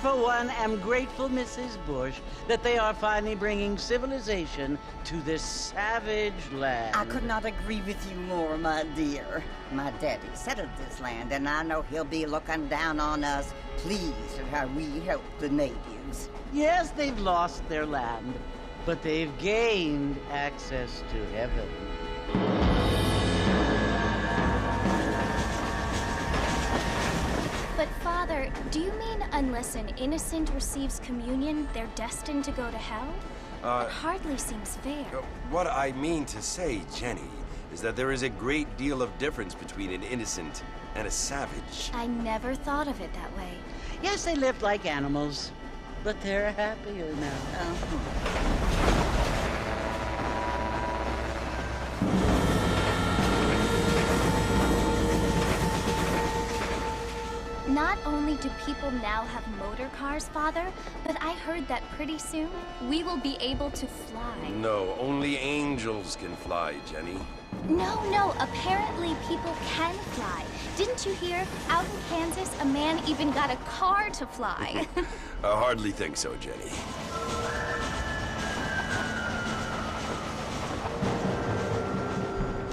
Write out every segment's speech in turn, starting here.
For one, am grateful, Mrs. Bush, that they are finally bringing civilization to this savage land. I could not agree with you more, my dear. My daddy settled this land, and I know he'll be looking down on us, pleased at how we help the natives. Yes, they've lost their land, but they've gained access to heaven. But, Father, do you mean unless an innocent receives communion, they're destined to go to hell? It hardly seems fair. What I mean to say, Jenny, is that there is a great deal of difference between an innocent and a savage. I never thought of it that way. Yes, they lived like animals, but they're happier now. Not only do people now have motor cars, Father, but I heard that pretty soon we will be able to fly. No, only angels can fly, Jenny. No, apparently people can fly. Didn't you hear? Out in Kansas, a man even got a car to fly. I hardly think so, Jenny.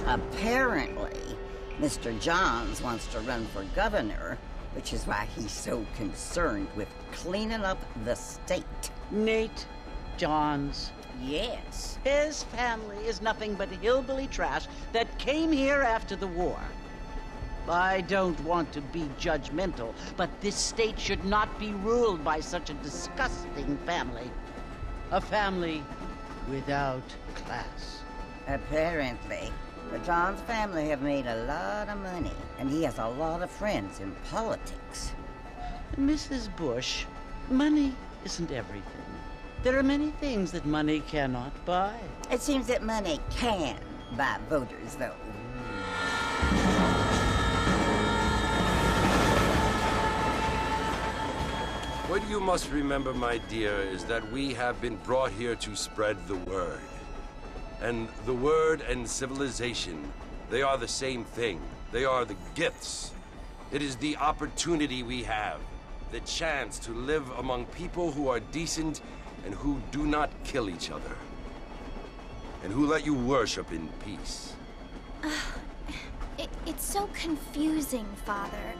Apparently, Mr. Johns wants to run for governor, which is why he's so concerned with cleaning up the state. Nate Johns. Yes. His family is nothing but hillbilly trash that came here after the war. I don't want to be judgmental, but this state should not be ruled by such a disgusting family. A family without class. Apparently. But John's family have made a lot of money, and he has a lot of friends in politics. Mrs. Bush, money isn't everything. There are many things that money cannot buy. It seems that money can buy voters, though. What you must remember, my dear, is that we have been brought here to spread the word. And the word and civilization, they are the same thing. They are the gifts. It is the opportunity we have, the chance to live among people who are decent and who do not kill each other. And who let you worship in peace. It's so confusing, Father.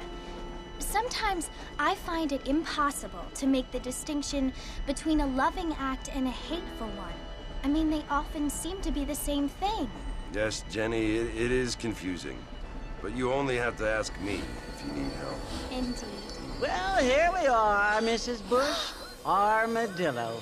Sometimes I find it impossible to make the distinction between a loving act and a hateful one. I mean, they often seem to be the same thing. Yes, Jenny, it is confusing. But you only have to ask me if you need help. Indeed. Well, here we are, Mrs. Bush. Armadillo.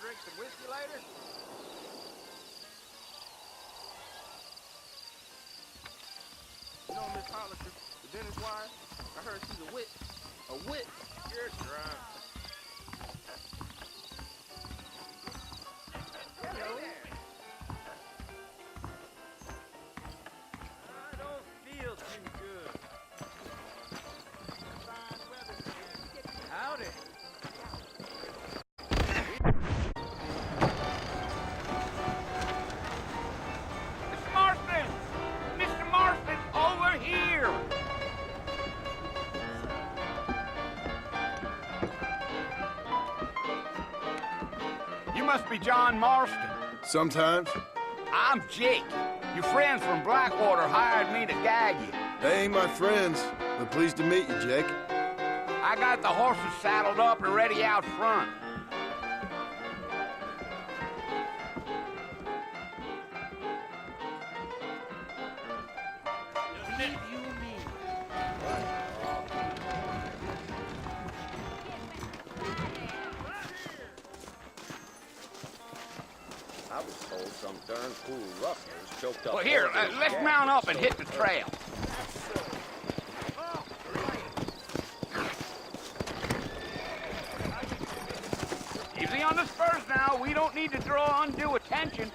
Drink some whiskey later? You know Miss Hollister, the dentist wife? I heard she's a witch. A witch? You're drunk. Hello. I don't feel too good. Fine weather today. Howdy. You must be John Marston. Sometimes. I'm Jake. Your friends from Blackwater hired me to gag you. They ain't my friends, but pleased to meet you, Jake. I got the horses saddled up and ready out front. I was told some darn cool rustlers choked up. Well, here, let's mount up and hit the trail. Easy on the spurs now. We don't need to draw undue attention.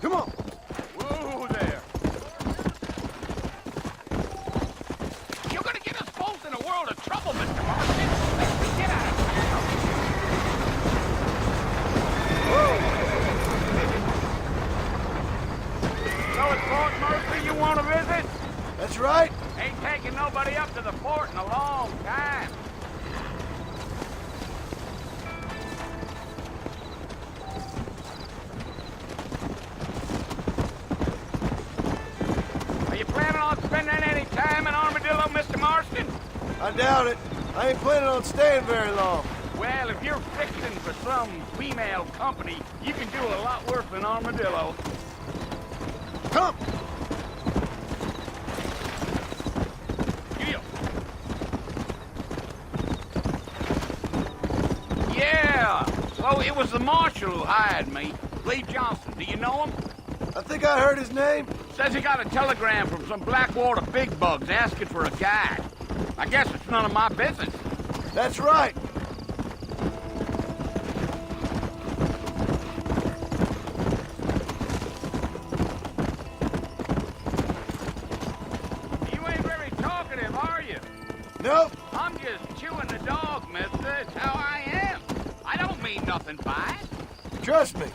Come on. Whoa there. You're gonna get us both in a world of trouble, Mr. Marston. Let's get out of town. So it's Fort Mercy you want to visit? That's right. Ain't taking nobody up to the fort in a long time. Are you planning on spending any time in Armadillo, Mr. Marston? I doubt it. I ain't planning on staying very long. Well, if you're fixing for some female company, you can do a lot worse than Armadillo. Come. Yeah! So it was the marshal who hired me. Lee Johnson. Do you know him? I think I heard his name. Says he got a telegram from some Blackwater big bugs asking for a guide. I guess it's none of my business. That's right. You ain't very talkative, are you? Nope. I'm just chewing the dog, mister. It's how I am. I don't mean nothing by it. Trust me.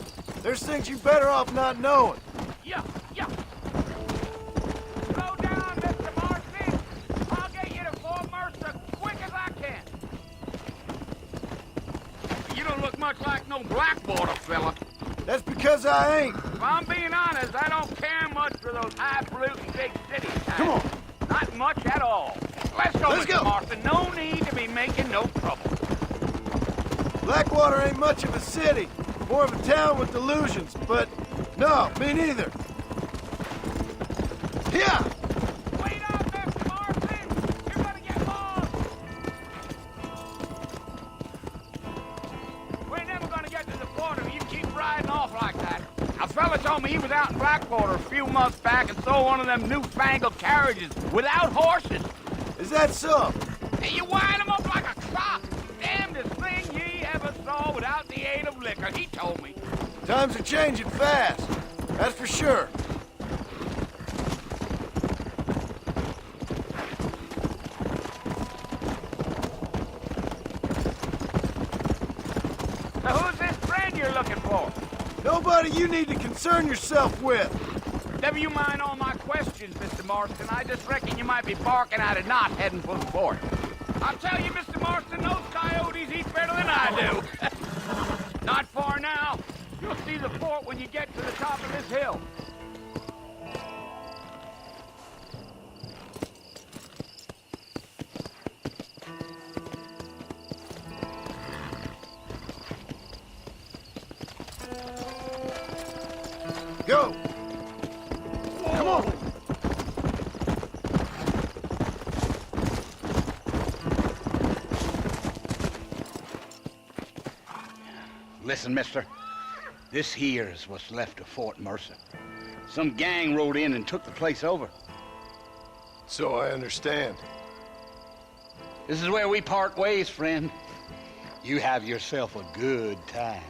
There's things you better off not knowing. Yeah. Slow down, Mr. Marston. I'll get you to Fort Mercer quick as I can. You don't look much like no Blackwater fella. That's because I ain't. If I'm being honest, I don't care much for those highfalutin big city types. Come on. Not much at all. Let's go, Let's Mr. go. Marston. No need to be making no trouble. Blackwater ain't much of a city. More of a town with delusions, but no, me neither. Yeah! Wait up, Mr. Marston! You're gonna get lost! We're never gonna get to the border if you keep riding off like that. A fella told me he was out in Blackwater a few months back and saw one of them newfangled carriages without horses. Is that so? And you wind them up like a clock. Damnedest thing ye ever saw without the aid of liquor, he told me. Times are changing fast. That's for sure. So who's this friend you're looking for? Nobody you need to concern yourself with. Never you mind all my questions, Mr. Marston. I just reckon you might be barking at a knot heading for the fort. I'll tell you, Mr. Marston, those coyotes eat better than I do. Not far now. You'll see the fort when you get to the top of this hill. Go! Come on! Listen, mister. This here is what's left of Fort Mercer. Some gang rode in and took the place over. So I understand. This is where we part ways, friend. You have yourself a good time.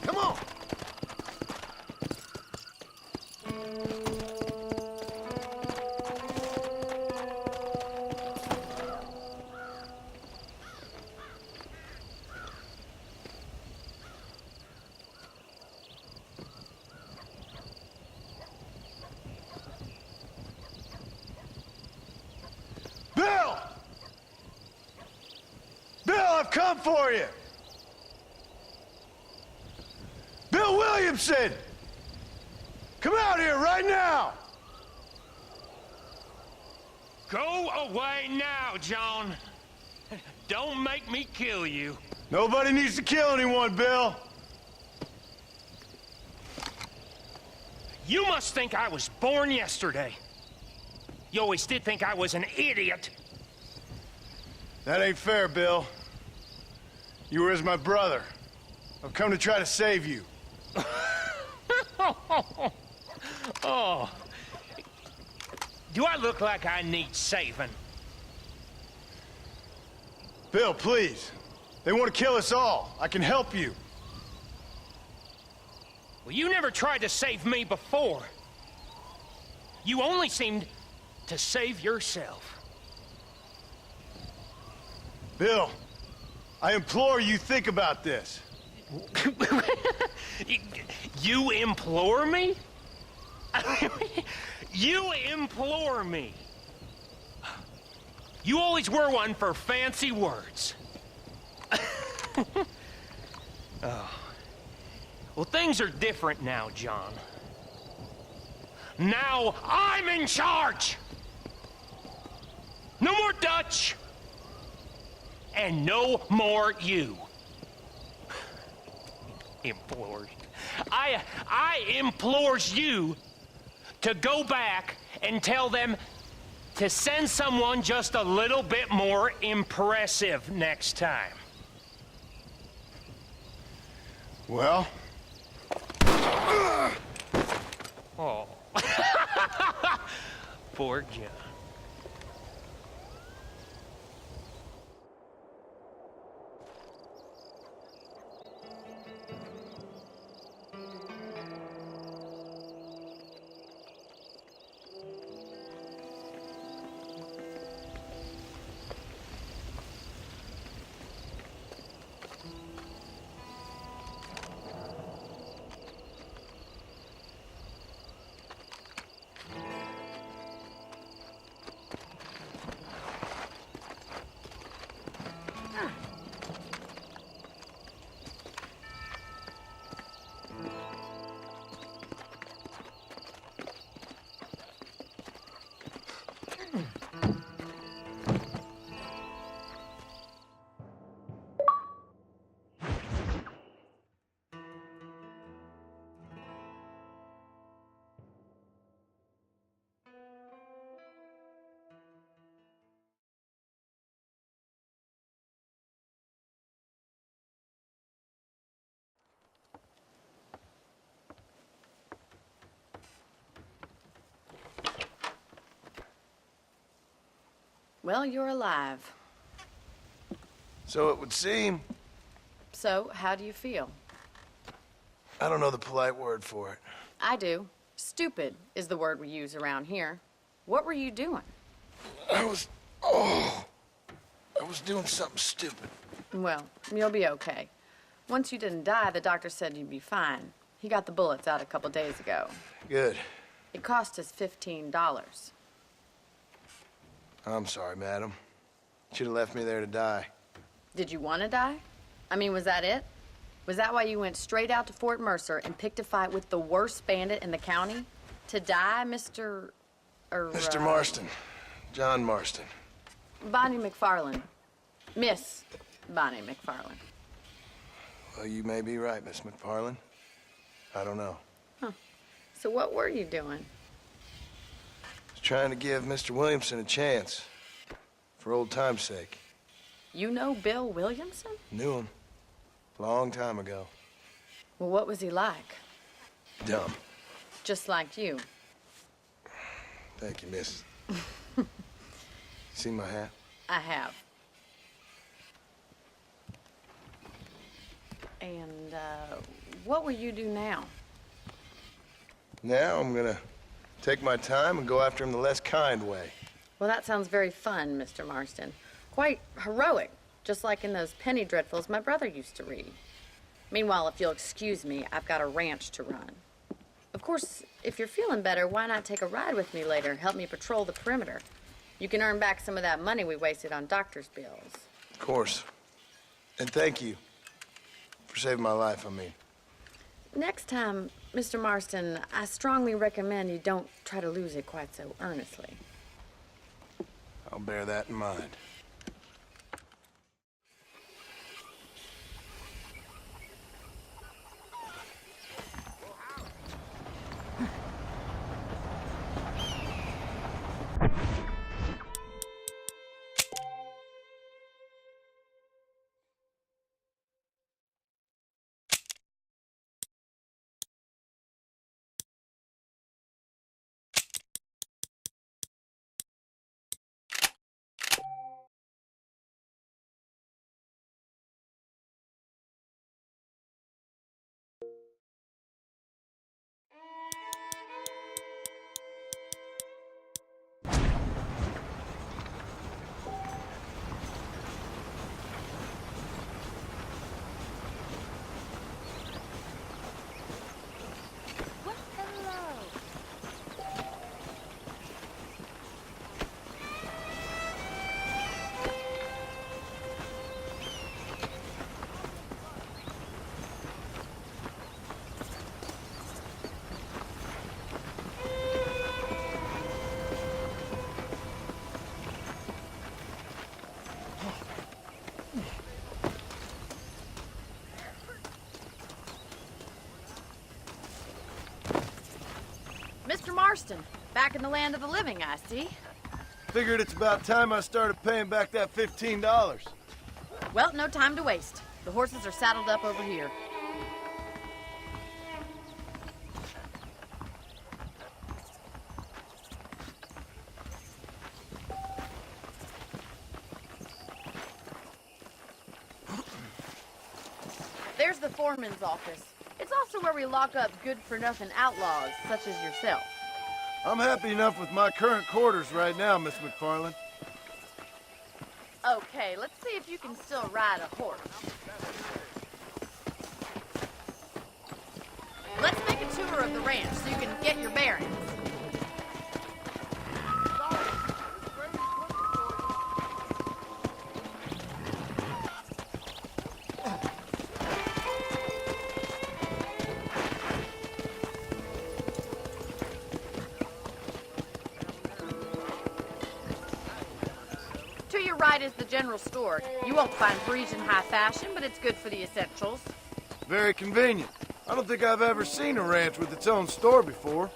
Come on! Bill! Bill, I've come for you! Bill Williamson! Come out here right now! Go away now, John. Don't make me kill you. Nobody needs to kill anyone, Bill. You must think I was born yesterday. You always did think I was an idiot. That ain't fair, Bill. You were as my brother. I've come to try to save you. Oh. Do I look like I need saving? Bill, please. They want to kill us all. I can help you. Well, you never tried to save me before. You only seemed to save yourself. Bill, I implore you think about this. You implore me? You implore me? You always were one for fancy words. Oh. Well, things are different now, John. Now I'm in charge! No more Dutch! and no more you. Implores. I implores you to go back and tell them to send someone just a little bit more impressive next time. Well? Oh. Poor John. Well, you're alive. So it would seem. So, how do you feel? I don't know the polite word for it. I do. Stupid is the word we use around here. What were you doing? I was doing something stupid. Well, you'll be okay. Once you didn't die, the doctor said you'd be fine. He got the bullets out a couple days ago. Good. It cost us $15. I'm sorry, madam. Should have left me there to die. Did you want to die? I mean, was that it? Was that why you went straight out to Fort Mercer and picked a fight with the worst bandit in the county? To die, Mr. Mr. Marston. John Marston. Bonnie McFarland. Miss Bonnie McFarland. Well, you may be right, Miss McFarland. I don't know. Huh. So what were you doing? I was trying to give Mr. Williamson a chance. For old time's sake. You know Bill Williamson? Knew him. Long time ago. Well, what was he like? Dumb. Just like you. Thank you, miss. See my hat? I have. And, what will you do now? Now I'm gonna take my time and go after him the less kind way. Well, that sounds very fun, Mr. Marston. Quite heroic, just like in those penny dreadfuls my brother used to read. Meanwhile, if you'll excuse me, I've got a ranch to run. Of course, if you're feeling better, why not take a ride with me later? Help me patrol the perimeter. You can earn back some of that money we wasted on doctor's bills. Of course. And thank you for saving my life, I mean. Next time, Mr. Marston, I strongly recommend you don't try to lose it quite so earnestly. I'll bear that in mind. Marston. Back in the land of the living, I see. Figured it's about time I started paying back that $15. Well, no time to waste. The horses are saddled up over here. There's the foreman's office. It's also where we lock up good-for-nothing outlaws, such as yourself. I'm happy enough with my current quarters right now, Miss McFarland. Okay, let's see if you can still ride a horse. Let's make a tour of the ranch so you can get your bearings. To your right is the general store. You won't find Parisian high fashion, but it's good for the essentials. Very convenient. I don't think I've ever seen a ranch with its own store before.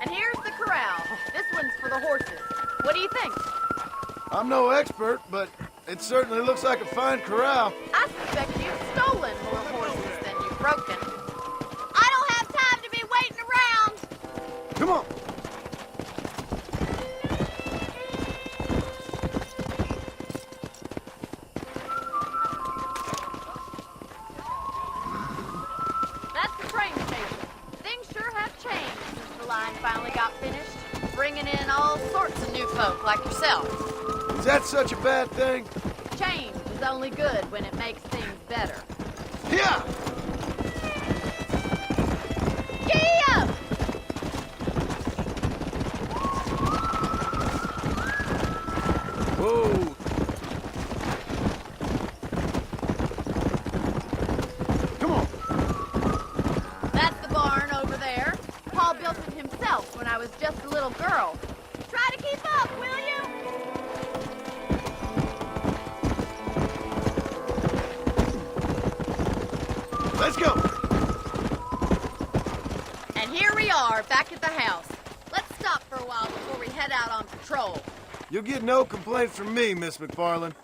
And here's the corral. This one's for the horses. What do you think? I'm no expert, but it certainly looks like a fine corral. I suspect you've stolen more horses than you've broken. I don't have time to be waiting around. Come on. That's the train station. Things sure have changed since the line finally got finished, bringing in all sorts of new folk like yourself. Is that such a bad thing? Change is only good when it makes things better. Yeah! Giddy up! Whoa! Come on! That's the barn over there. Paul built it himself when I was just a little girl. Try to keep up, will you? Let's go! And here we are, back at the house. Let's stop for a while before we head out on patrol. You'll get no complaints from me, Miss McFarland.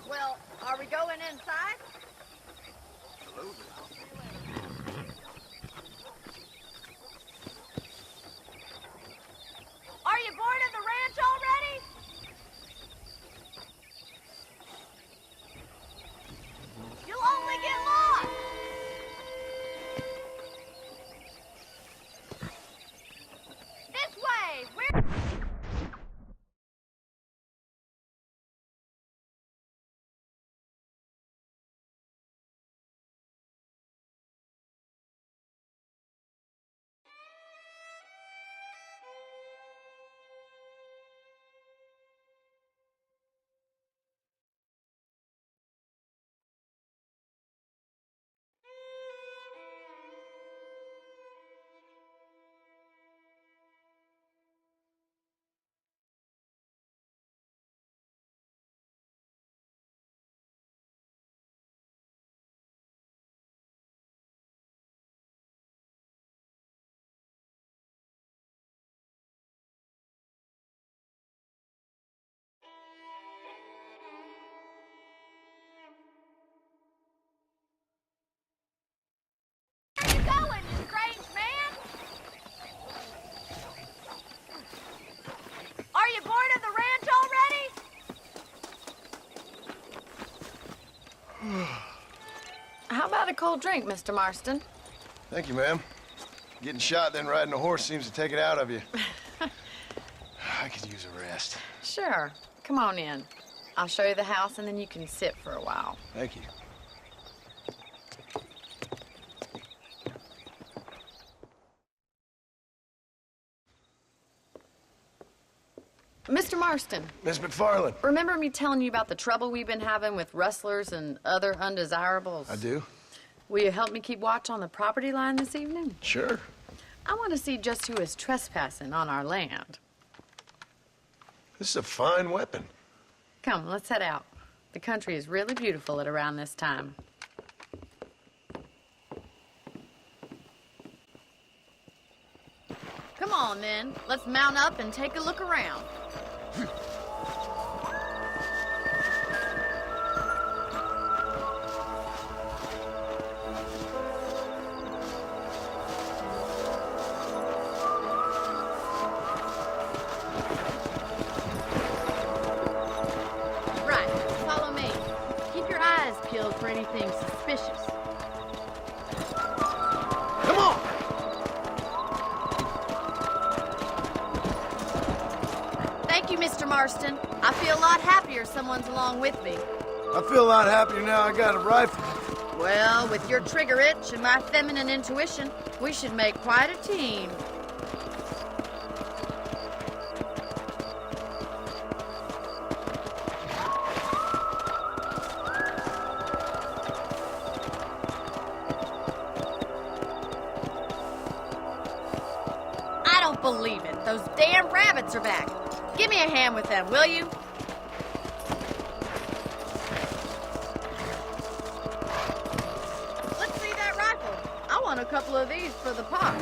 Well, are we going inside? Are you bored of the ranch already? You'll only get lost. This way. We're... Where you going, you strange man? Are you bored of the ranch already? How about a cold drink, Mr. Marston? Thank you, ma'am. Getting shot, then riding a horse seems to take it out of you. I could use a rest. Sure. Come on in. I'll show you the house, and then you can sit for a while. Thank you. Mr. Marston. Miss McFarland. Remember me telling you about the trouble we've been having with rustlers and other undesirables? I do. Will you help me keep watch on the property line this evening? Sure. I want to see just who is trespassing on our land. This is a fine weapon. Come, let's head out. The country is really beautiful at around this time. Come on, then. Let's mount up and take a look around. Right, follow me. Keep your eyes peeled for anything suspicious. Come on! Thank you, Mr. Marston. I feel a lot happier someone's along with me. I feel a lot happier now I got a rifle. Well, with your trigger itch and my feminine intuition, we should make quite a team. I don't believe it. Those damn rabbits are back. Give me a hand with them, will you? Let's see that rifle. I want a couple of these for the pot.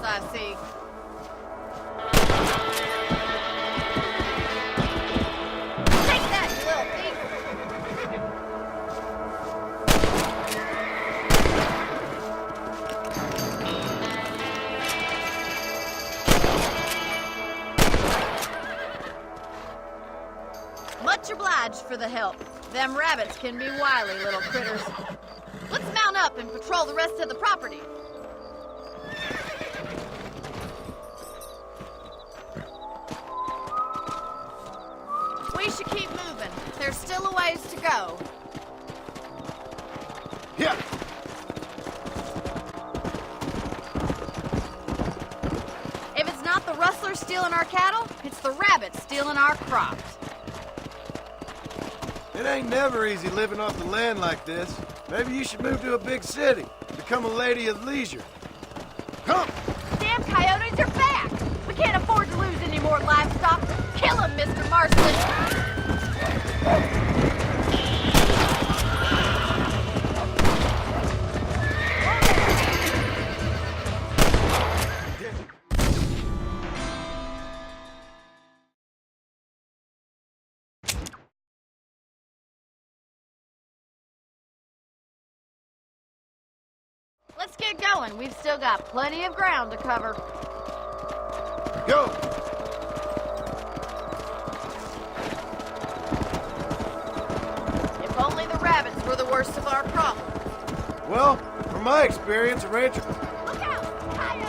I see. Take that, you little thief! Much obliged for the help. Them rabbits can be wily little critters. Let's mount up and patrol the rest of the property. We should keep moving. There's still a ways to go. Yeah. If it's not the rustlers stealing our cattle, it's the rabbits stealing our crops. It ain't never easy living off the land like this. Maybe you should move to a big city. Become a lady of leisure. Come! Damn coyotes are back! We can't afford to lose any more livestock. Kill them, Mr. Marston! Let's get going. We've still got plenty of ground to cover. Go! If only the rabbits were the worst of our problems. Well, from my experience, a rancher... Look out! Coyote!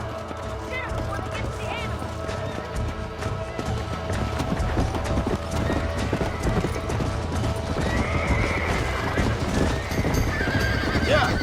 Shoot 'em before they get to the animals. Yeah!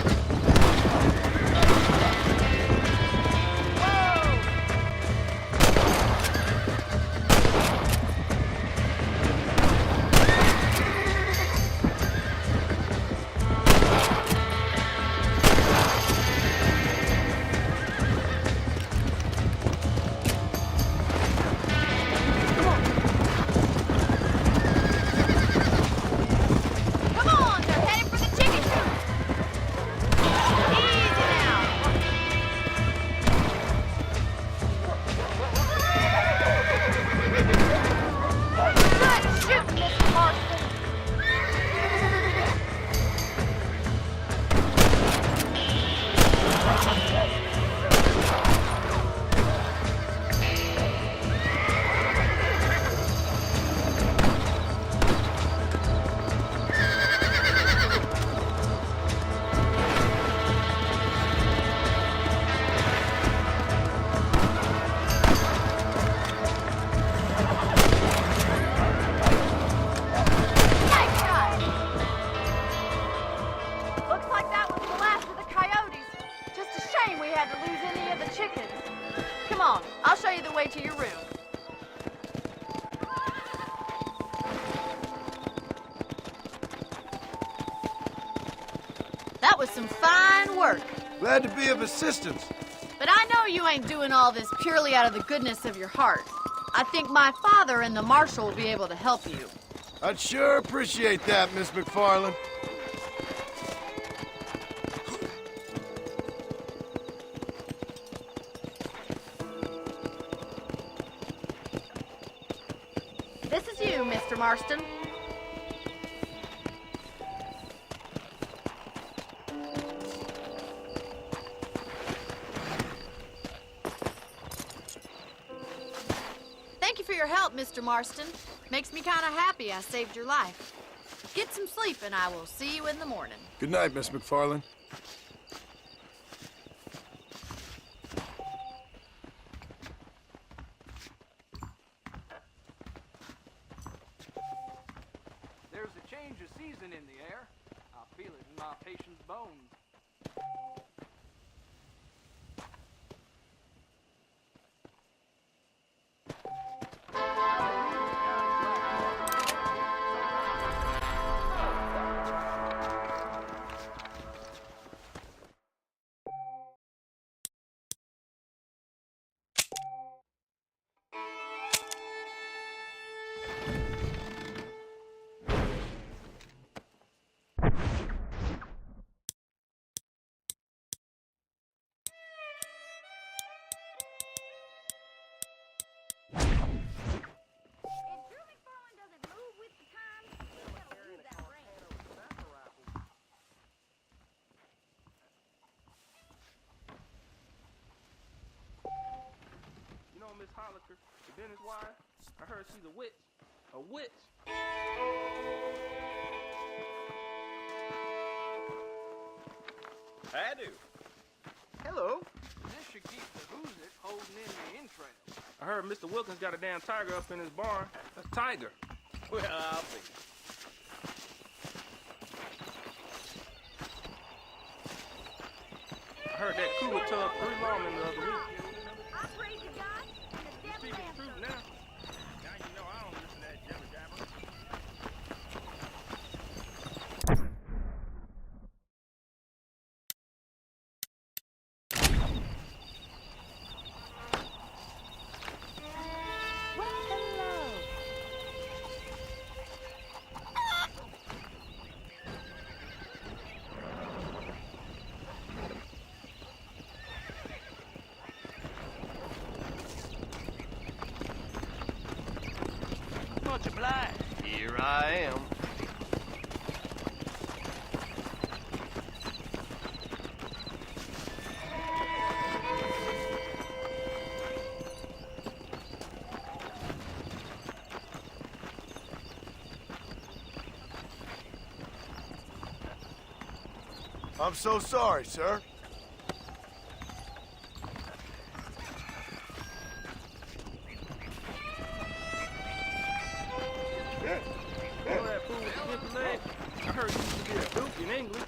was some fine work. Glad to be of assistance. But I know you ain't doing all this purely out of the goodness of your heart. I think my father and the marshal will be able to help you. I'd sure appreciate that, Miss McFarland. This is you, Mr. Marston. Thank you for your help, Mr. Marston. Makes me kind of happy I saved your life. Get some sleep and I will see you in the morning. Good night, Miss McFarland. There's a change of season in the air. I feel it in my patient's bones. You know Miss Holliker, the Dennis wife? I heard she's a witch. A witch. I do. Hello. This should keep the who's it holding in the entrails. I heard Mr. Wilkins got a damn tiger up in his barn. That's Tiger. Well, I'll be. I heard that coup would tug 3 lawmen the other week. I pray to God and the You devil speaking answer. truth now. Now you know I don't listen to that jibber jabber. Much obliged. Here I am. I'm so sorry, sir. You know that fool with the gimpy leg? I heard he used to be a duke in England.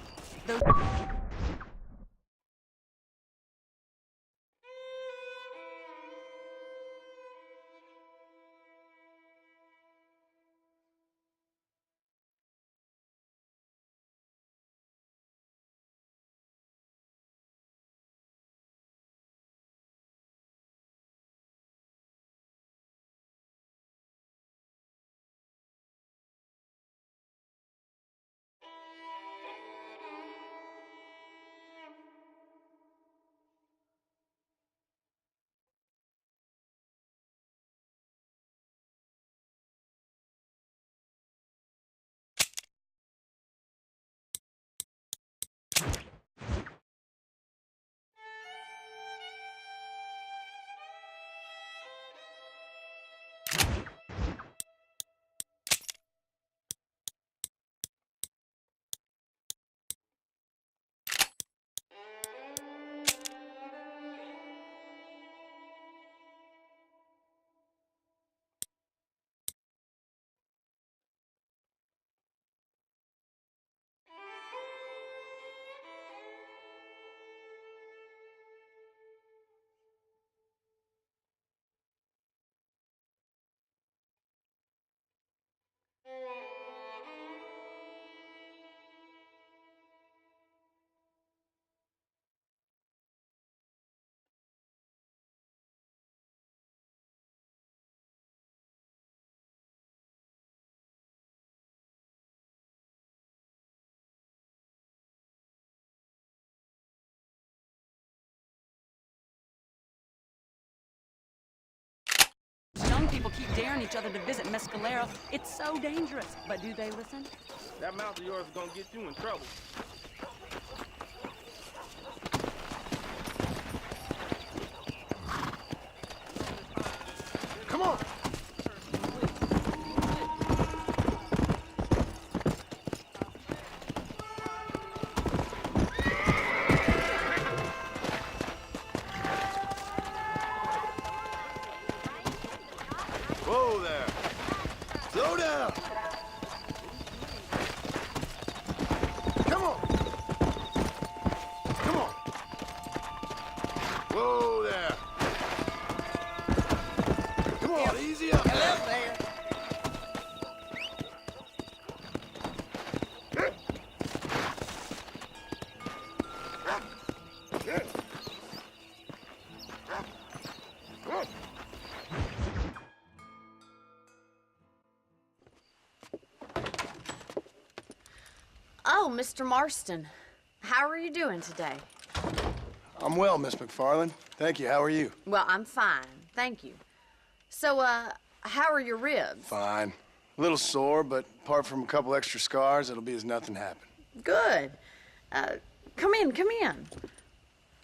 people keep daring each other to visit Mescalero. It's so dangerous. But do they listen? That mouth of yours is gonna get you in trouble. Come on! Whoa there! Slow down! Come on! Come on! Whoa there! Come on, easy up there! Oh, Mr. Marston. How are you doing today? I'm well, Miss McFarland. Thank you. How are you? Well, I'm fine. Thank you. So, how are your ribs? Fine. A little sore, but apart from a couple extra scars, it'll be as nothing happened. Good. Come in, come in.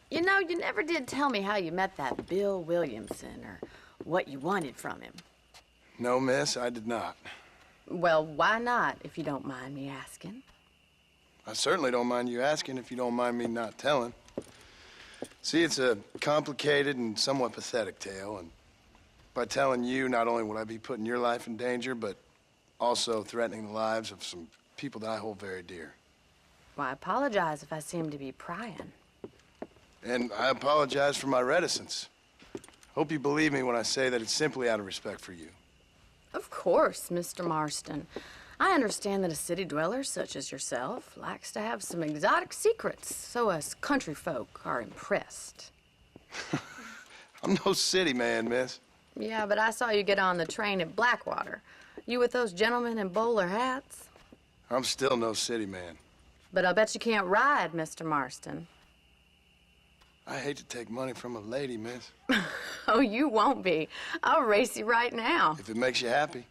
You know, you never did tell me how you met that Bill Williamson or what you wanted from him. No, miss, I did not. Well, why not, if you don't mind me asking? I certainly don't mind you asking if you don't mind me not telling. See, it's a complicated and somewhat pathetic tale, and by telling you, not only would I be putting your life in danger, but also threatening the lives of some people that I hold very dear. Well, I apologize if I seem to be prying. And I apologize for my reticence. Hope you believe me when I say that it's simply out of respect for you. Of course, Mr. Marston. I understand that a city dweller such as yourself likes to have some exotic secrets, so us country folk are impressed. I'm no city man, miss. Yeah, but I saw you get on the train at Blackwater. You with those gentlemen in bowler hats? I'm still no city man. But I'll bet you can't ride, Mr. Marston. I hate to take money from a lady, miss. Oh, you won't be. I'll race you right now. If it makes you happy.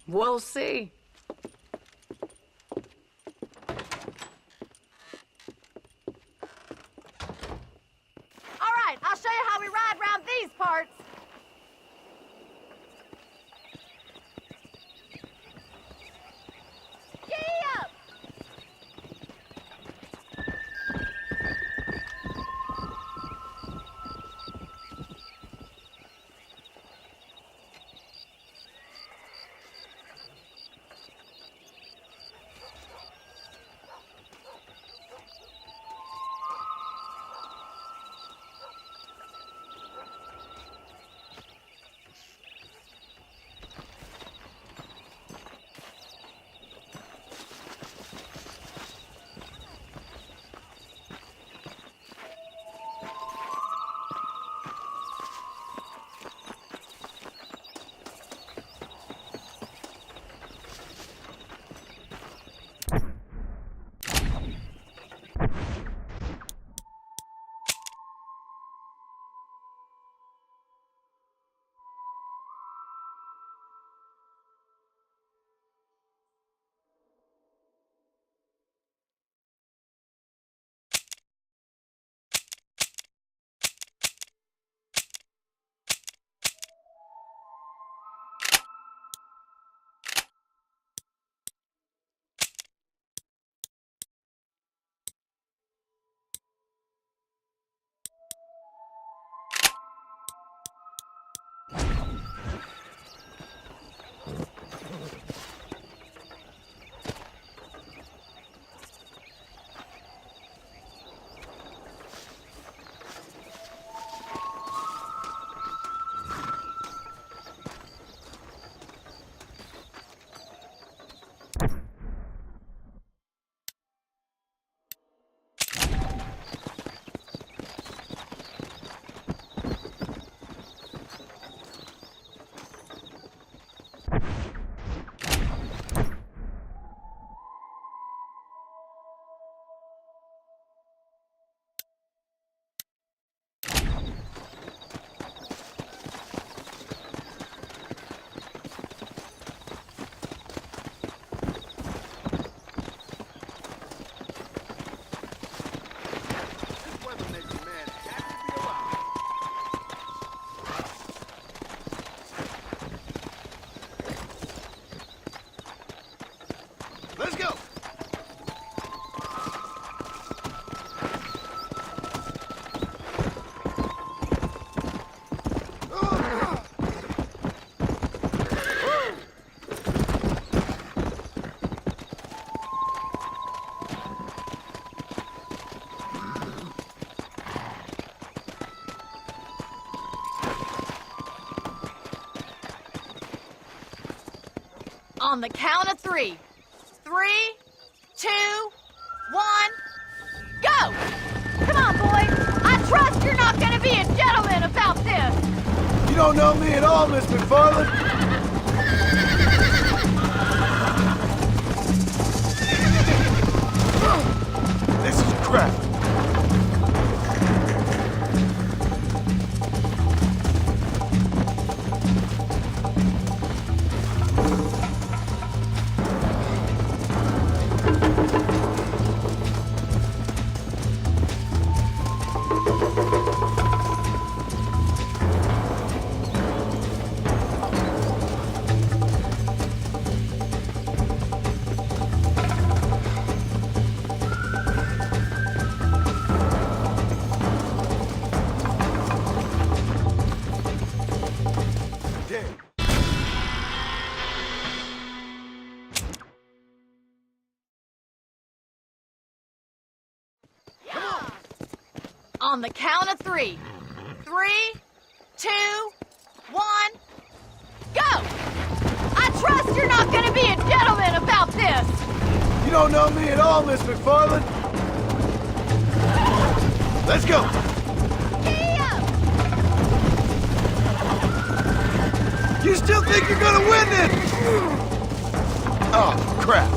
We'll see. All right, I'll show you how we ride around these parts. Giddy up! On the count of 3. 3, 2, 1, go! Come on, boy. I trust you're not gonna be a gentleman about this. You don't know me at all, Miss McFarland. This is crap. On the count of 3. 3, 2, 1, go! I trust you're not gonna be a gentleman about this. You don't know me at all, Miss McFarland. Let's go. You still think you're gonna win this? Oh, crap.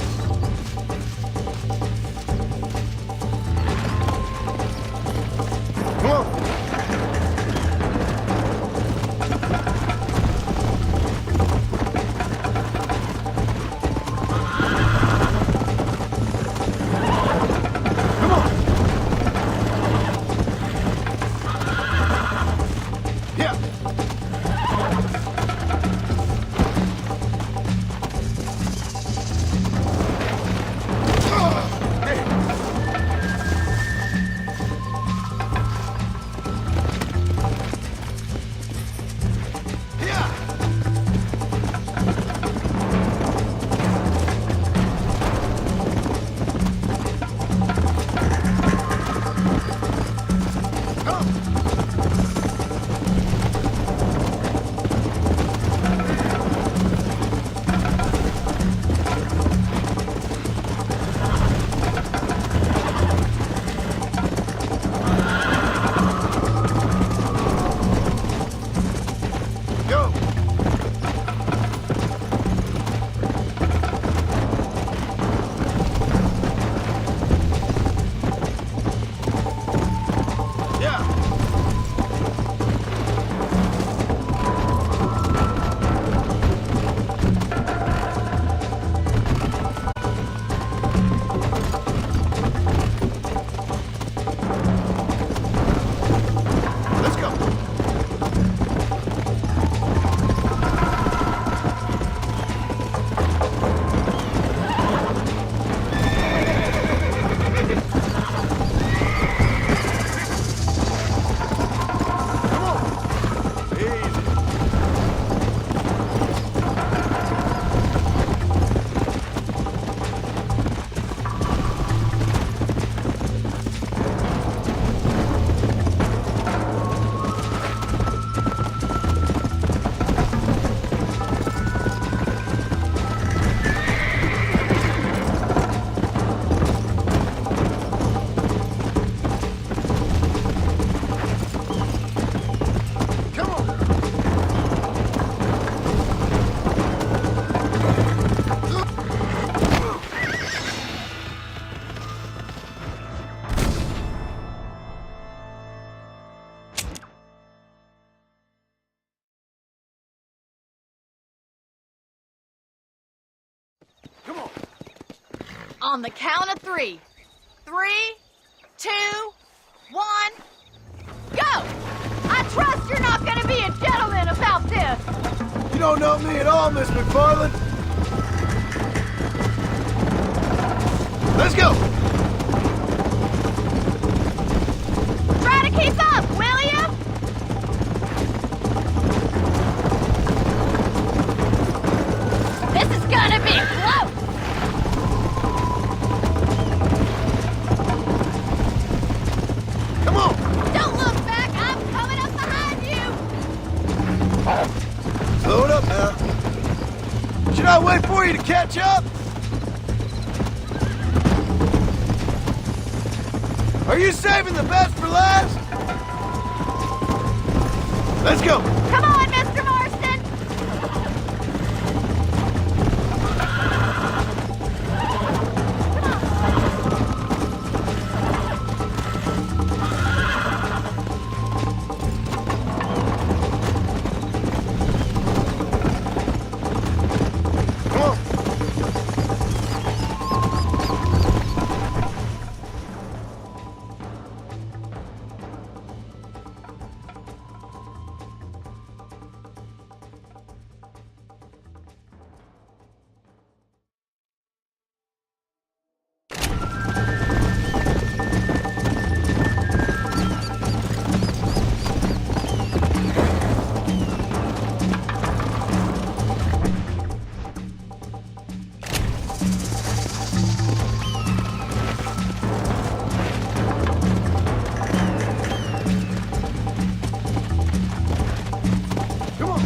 Come on. On the count of 3. 3, 2, 1, go! I trust you're not gonna be a gentleman about this. You don't know me at all, Miss McFarland. Let's go. Try to keep up, will you? This is gonna be close. Come on. Don't look back. I'm coming up behind you. Slow it up now. Should I wait for you to catch you saving the best for last? Let's go. Come on, Mr. Marston! Come on.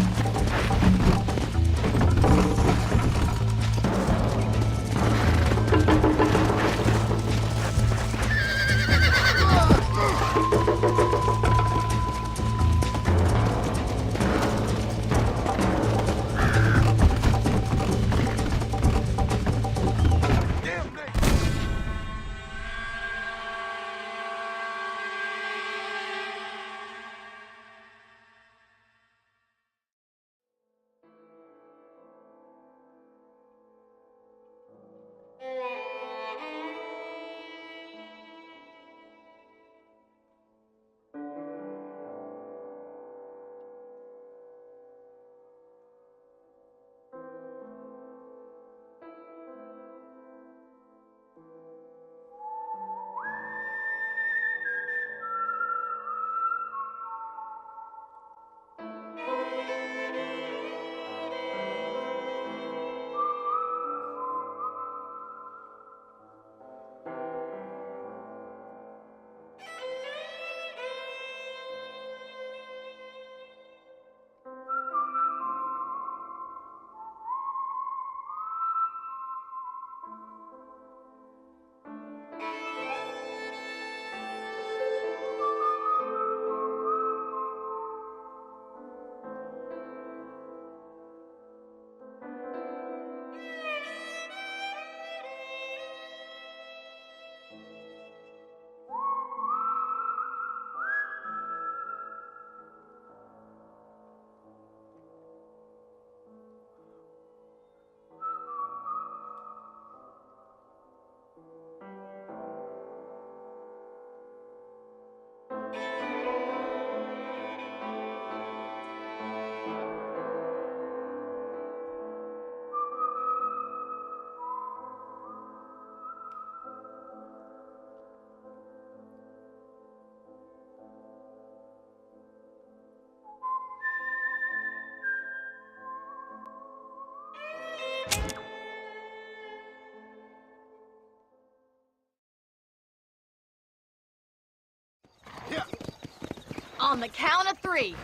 On the count of 3.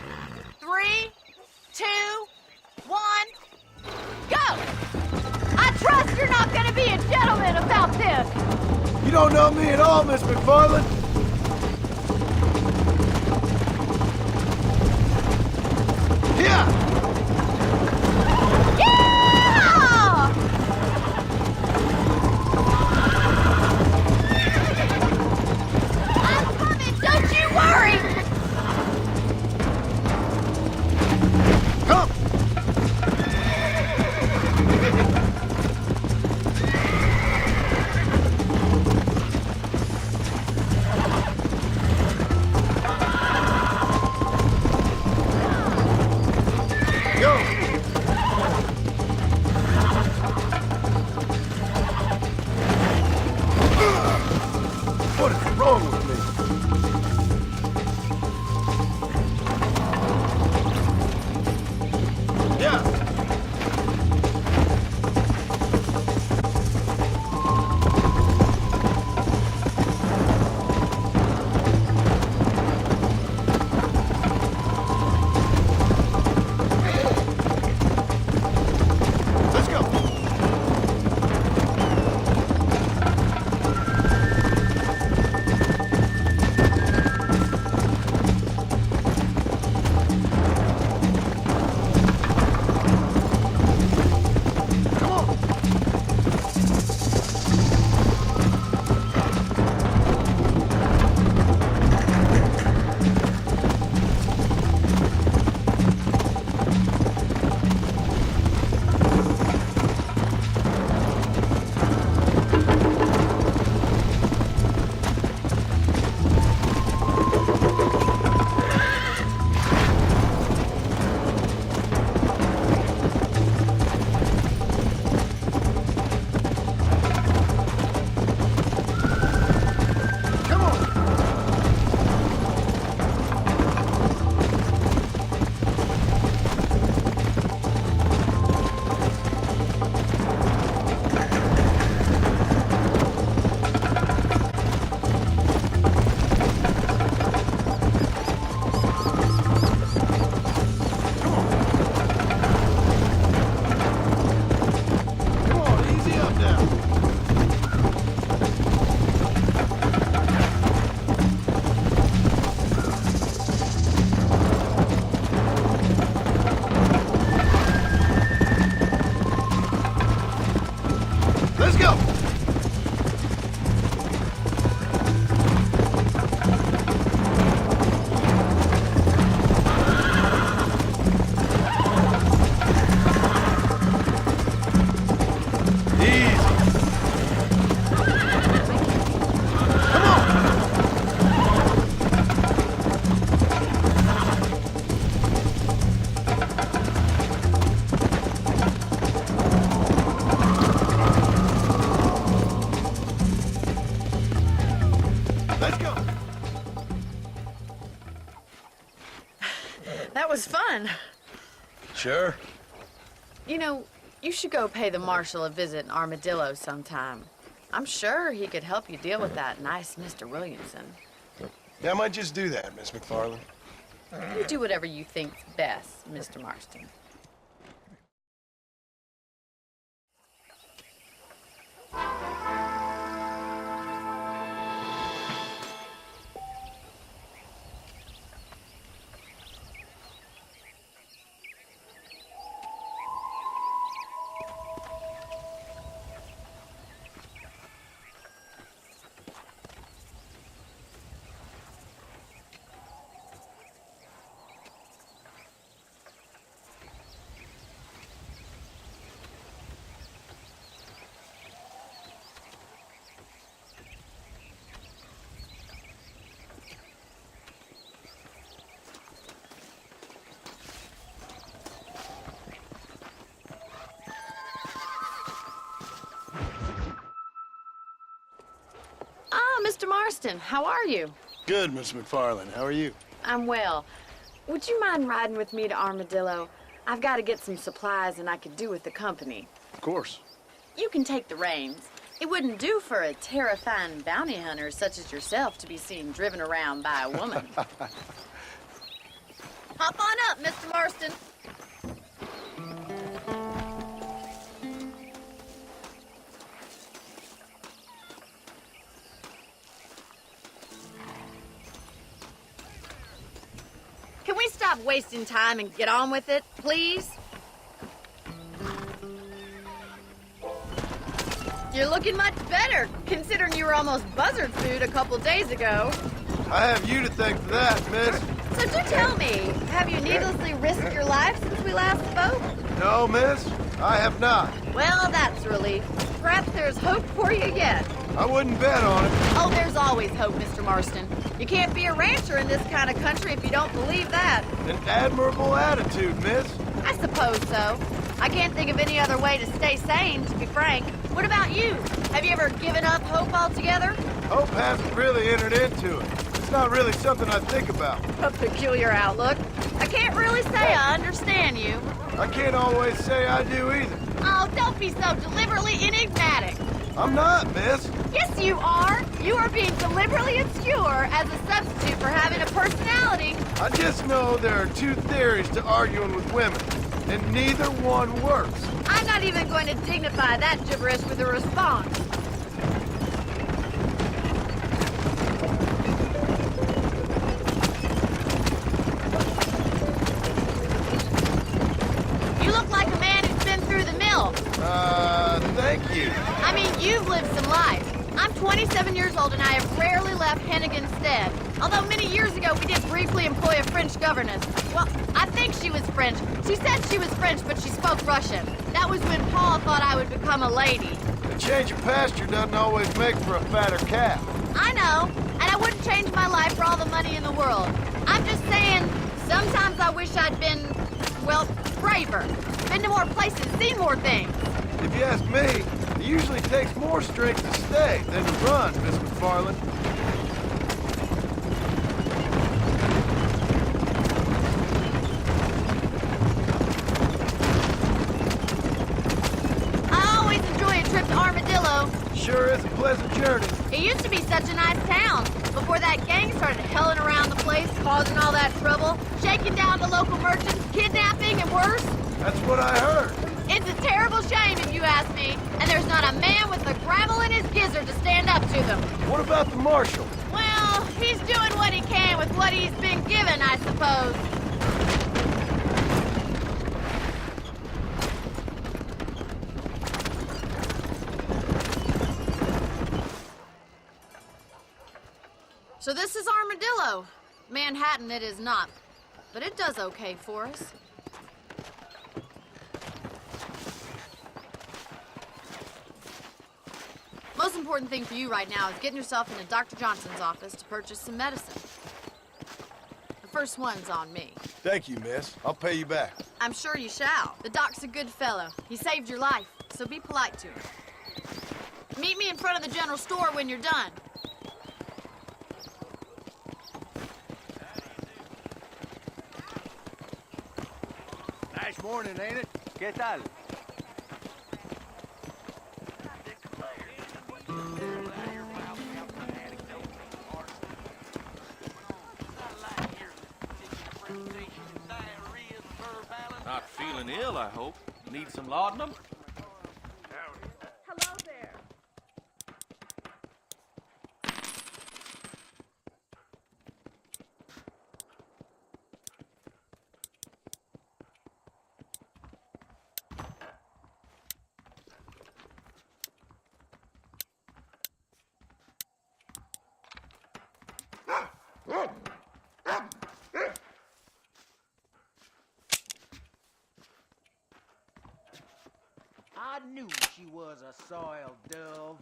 3, 2, 1, go! I trust you're not gonna be a gentleman about this! You don't know me at all, Miss McFarland. Yeah! Let's go! That was fun. Sure. You know, you should go pay the marshal a visit in Armadillo sometime. I'm sure he could help you deal with that nice Mr. Williamson. Yeah, I might just do that, Miss McFarland. You do whatever you think's best, Mr. Marston. Mr. Marston, how are you? Good, Miss McFarland. How are you? I'm well. Would you mind riding with me to Armadillo? I've got to get some supplies and I could do with the company. Of course. You can take the reins. It wouldn't do for a terrifying bounty hunter such as yourself to be seen driven around by a woman. Hop on up, Mr. Marston. Can we stop wasting time and get on with it, please? You're looking much better, considering you were almost buzzard food a couple days ago. I have you to thank for that, miss. So do tell me, have you needlessly risked your life since we last spoke? No, miss, I have not. Well, that's a relief. Perhaps there's hope for you yet. I wouldn't bet on it. Oh, there's always hope, Mr. Marston. You can't be a rancher in this kind of country if you don't believe that. An admirable attitude, miss. I suppose so. I can't think of any other way to stay sane, to be frank. What about you? Have you ever given up hope altogether? Hope hasn't really entered into it. It's not really something I think about. A peculiar outlook. I can't really say I understand you. I can't always say I do either. Oh, don't be so deliberately enigmatic. I'm not, miss. Yes, you are. You are being deliberately obscure as a substitute for having a personality. I just know there are two theories to arguing with women, and neither one works. I'm not even going to dignify that gibberish with a response. You look like a man who's been through the mill. Thank you. I mean, you've lived some life. I'm 27 years old and I have rarely left Hennigan's stead. Although many years ago we did briefly employ a French governess. Well, I think she was French. She said she was French, but she spoke Russian. That was when Paul thought I would become a lady. A change of pasture doesn't always make for a fatter calf. I know, and I wouldn't change my life for all the money in the world. I'm just saying, sometimes I wish I'd been, well, braver. Been to more places, seen more things. If you ask me, it usually takes more strength to stay than to run, Miss McFarland. I always enjoy a trip to Armadillo. Sure is a pleasant journey. It used to be such a nice town before that gang started helling around the place, causing all that trouble, shaking down the local merchants, kidnapping, and worse. That's what I heard. It's a terrible shame if you ask me, and there's not a man with a gravel in his gizzard to stand up to them. What about the marshal? Well, he's doing what he can with what he's been given, I suppose. So this is Armadillo. Manhattan it is not, but it does okay for us. Most important thing for you right now is getting yourself into Dr. Johnson's office to purchase some medicine. The first one's on me. Thank you, miss. I'll pay you back. I'm sure you shall. The doc's a good fellow. He saved your life, so be polite to him. Meet me in front of the general store when you're done. Nice morning, ain't it? ¿Qué tal? Not feeling ill, I hope. Need some laudanum? Hello there. I knew she was a soiled dove.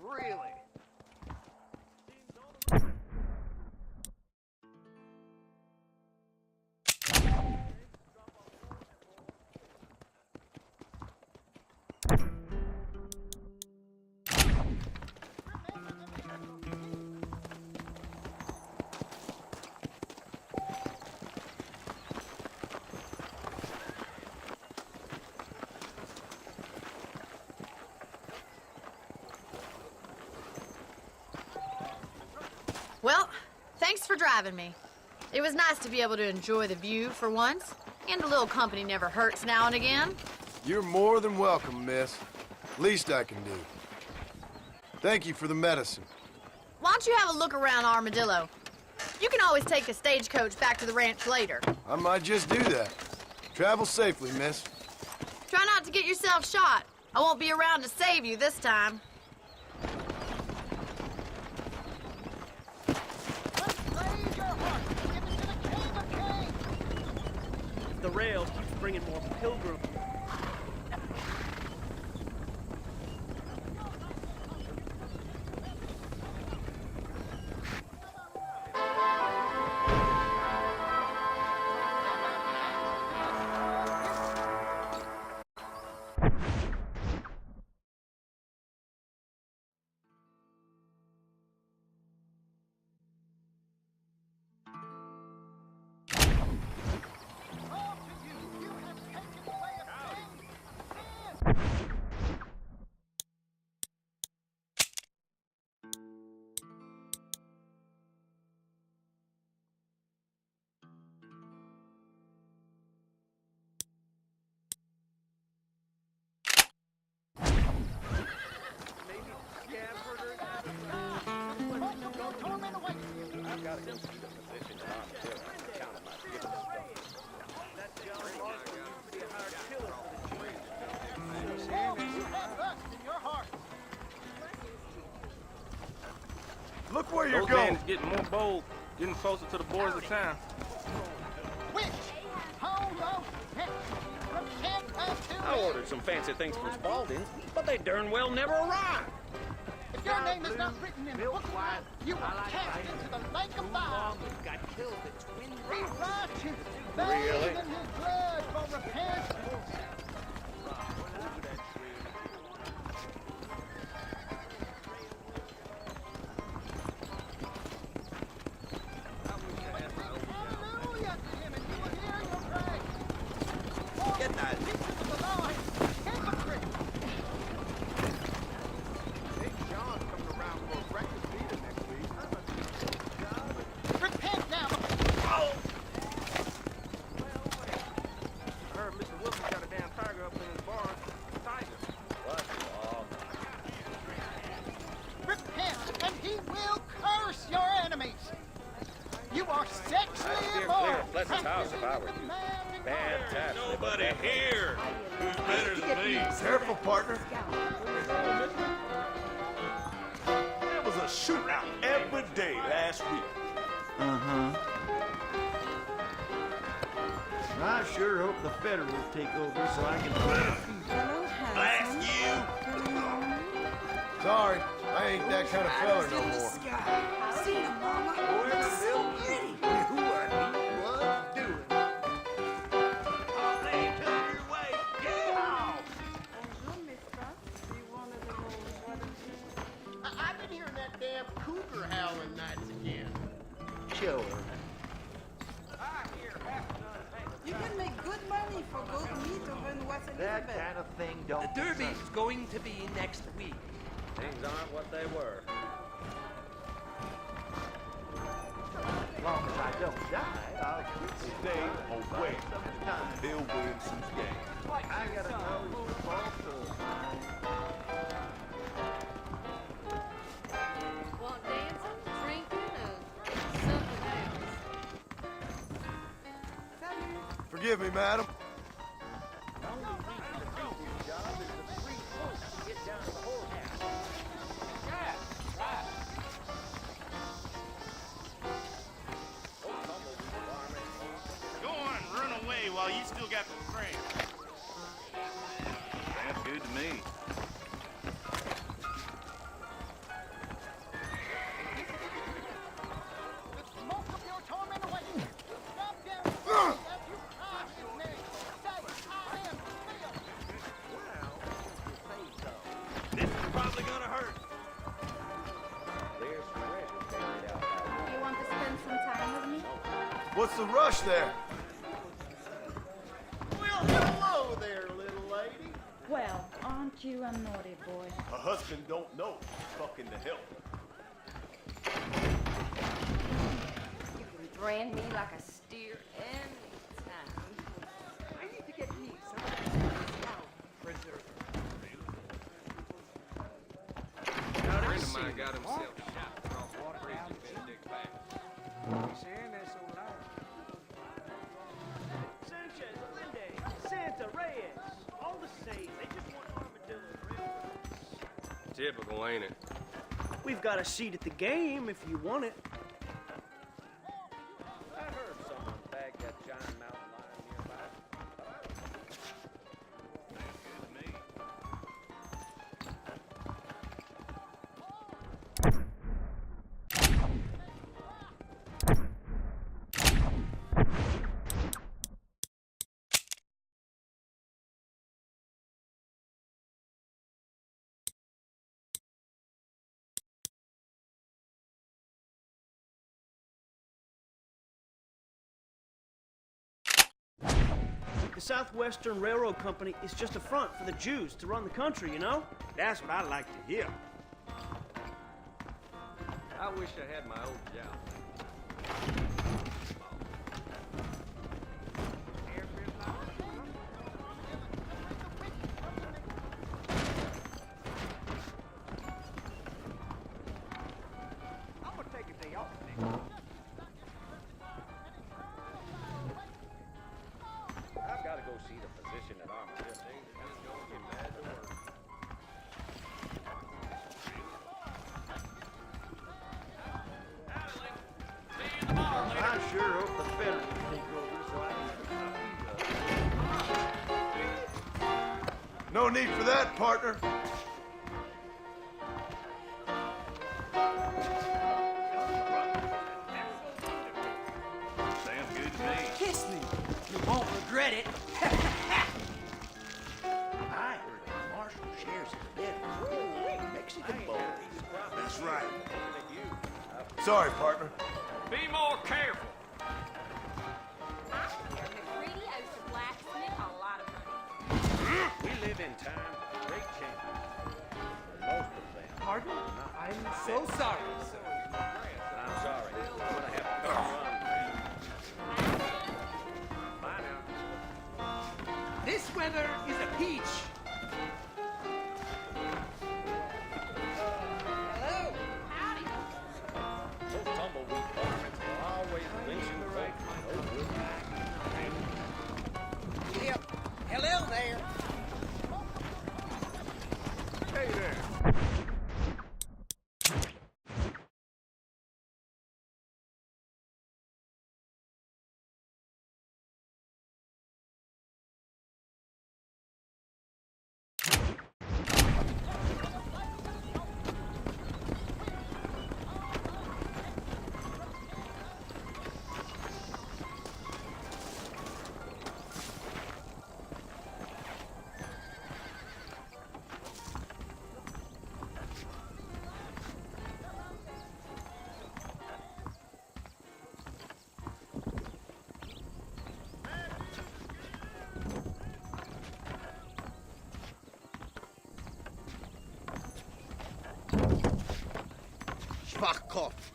Really? Well, thanks for driving me. It was nice to be able to enjoy the view for once, and a little company never hurts now and again. You're more than welcome, miss. Least I can do. Thank you for the medicine. Why don't you have a look around Armadillo? You can always take a stagecoach back to the ranch later. I might just do that. Travel safely, miss. Try not to get yourself shot. I won't be around to save you this time. The rail keeps bringing more pilgrims. Look where you're Those going. men is getting more bold, getting closer to the borders of town. I ordered some fancy things from Spaulding's, but they darn well never arrived. If your name is not written in the book, you are cast into the lake of fire. Got killed at Twin Be righteous, Really? bathe in his blood for repentance. Hallelujah to him, and you will hear your praise. Get that. Jesus of the Lord, hypocrite. John's coming around for a breakfast meeting next week. Repent now. I heard Mr. Wilson got a damn tiger up in his barn. Tiger. Repent, and he will curse your enemies. You are sexually I'd steer immoral. clear of Pleasant's house if I were practicing you. with the man in Fantastic. nobody here who's better than me. Careful, partner. There was a shootout every day last week. I sure hope the Federals take over so I can... Blast you! Sorry, I ain't that kind of feller no more. I've been hearing that damn cougar howling nights again. Sure. You can make good money for goat meat over in West That Elizabeth. kind of thing don't... The Derby is going to be next week. Things aren't what they were. As long as I don't die, I'll Stay away from Bill Williamson's game. I gotta go to the ball club. Want dancing, drinking, or something else? Forgive me, madam. Go on, run away while you still got the strength. Sounds good to me. Most of your torment away. Stop there. As you cry his name. Say, I am Phil. This is probably gonna hurt. There's treasure buried out You want to spend some time with me? What's the rush there? Well, hello there, little lady. Well, aren't you a naughty boy? A husband don't know fucking to help. You can brand me like a steer anytime. I need to get me some scout preserver. A friend of mine got himself shot across the bridge in Benedict Back. Saying that's so loud. Sanchez, Lindy, Santa, Reyes, all the same. They just want armadillo railroads. Typical, ain't it? We've got a seat at the game if you want it. I heard someone bagged that giant mountain lion nearby. The Southwestern Railroad Company is just a front for the Jews to run the country, you know? That's what I like to hear. I wish I had my old job. I'm gonna take a day off. I've got to go see the physician at Armadillo. Don't get mad to work. I sure hope the Federals take over so I can... No need for that, partner. Sounds good to me. Kiss me. You won't regret it. I heard that Marshall shares the dead Mexican bowl. That's right. Sorry, partner. Be more careful. McCready owes the blacksmith a lot of money. We live in times of great change. Most of them. Pardon? I'm so sorry, sir. I'm sorry. I'm gonna have to run. Bye now. This weather is a peach. Hello. Howdy. Those tumbleweed varmints are always lynching folks. No good. Yep. Fuck off.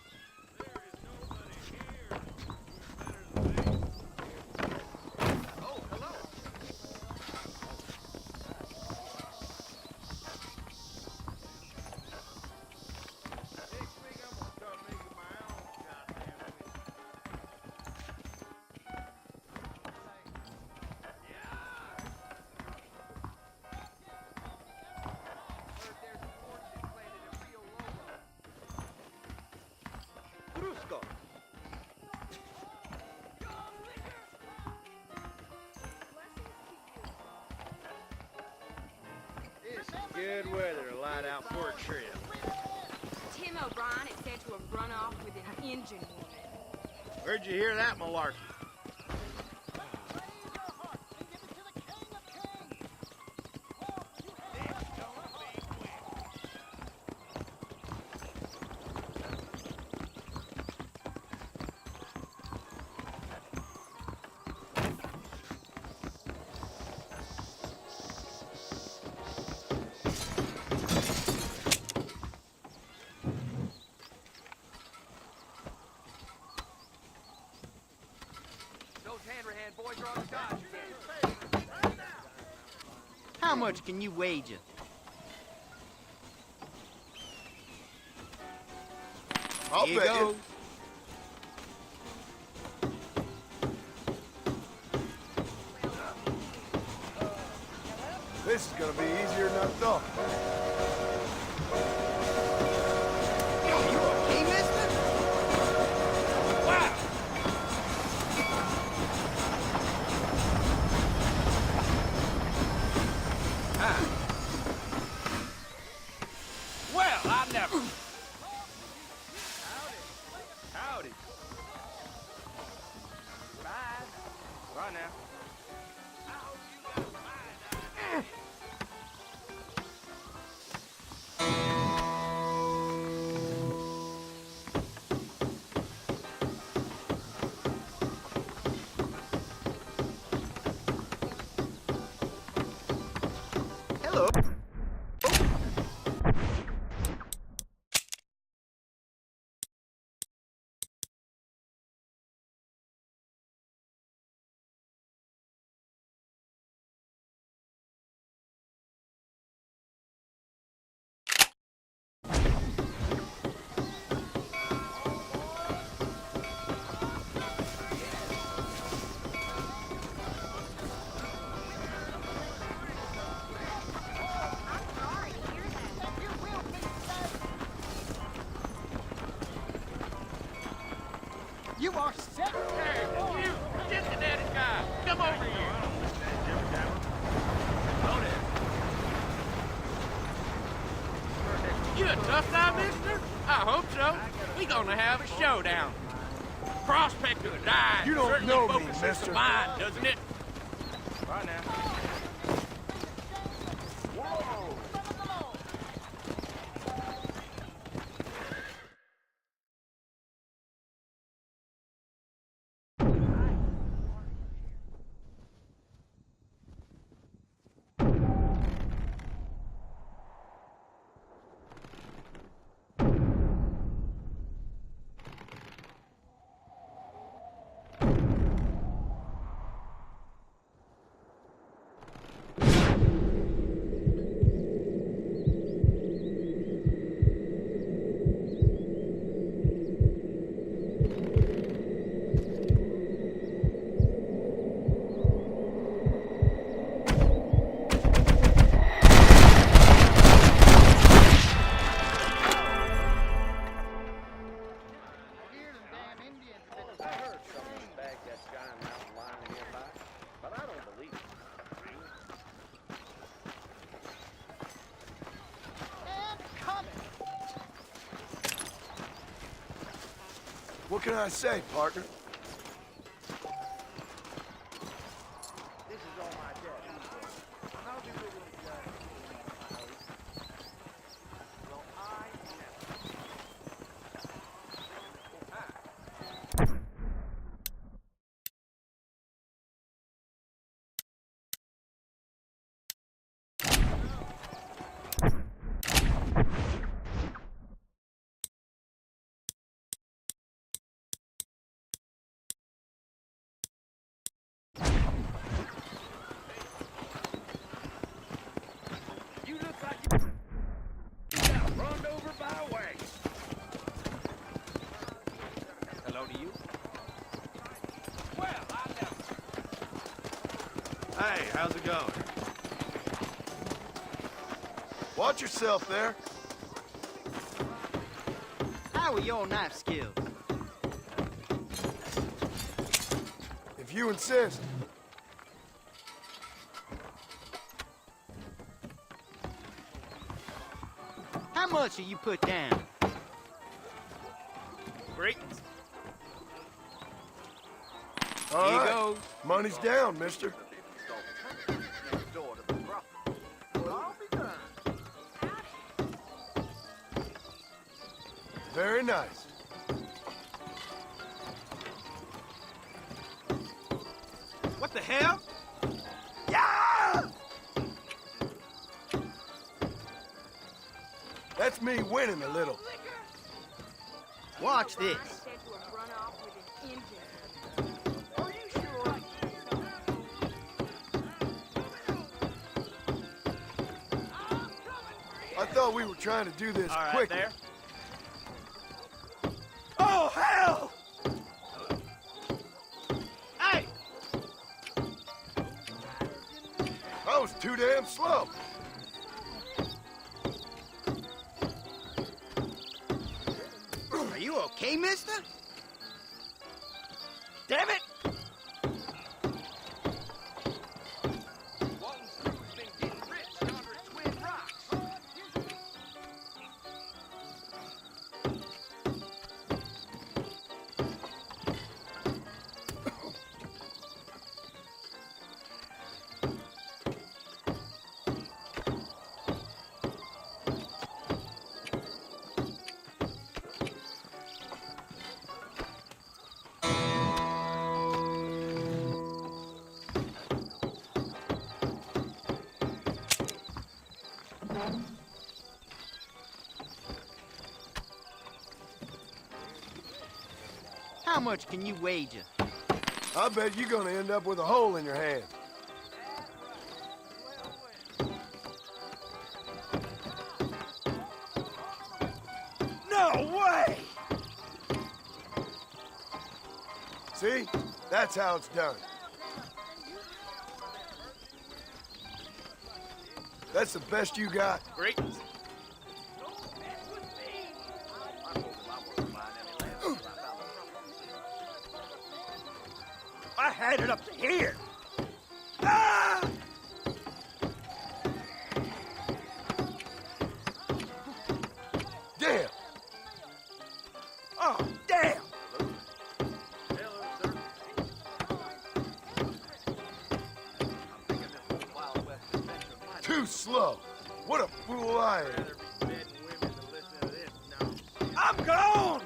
Good weather to light out for a trip. Tim O'Brien is said to have run off with an Indian woman. Where'd you hear that malarkey? How much can you wager? I'll Here bet goes. you. This is gonna be easier than I thought. Yo, you okay, mister? Wow. Well, I never. Howdy. Bye. Bye now. Hello. You are sick. Hey, you, Cincinnati guy, come over here. You a tough guy, mister? I hope so. We gonna have a showdown. Prospect of a dive You don't certainly know me, focuses mister. the mind, doesn't it? Bye now. What can I say, partner? How's it going? Watch yourself there. How are your knife skills? If you insist. How much are you put down? Greetings. All Here you right. go. Money's down, mister. Very nice. What the hell? Yeah! That's me winning a little. Watch this. Said to have run off with an engine. Are you sure? I thought we were trying to do this All right, quick. there. Oh, hell! Hey! I was too damn slow. Are you okay, mister? Damn it! How much can you wager? I bet you're gonna end up with a hole in your hand. No way! See? That's how it's done. That's the best you got. Greetings. I had it up to here. Ah! Damn! Oh, damn! Too slow. What a fool I am. I'm gone!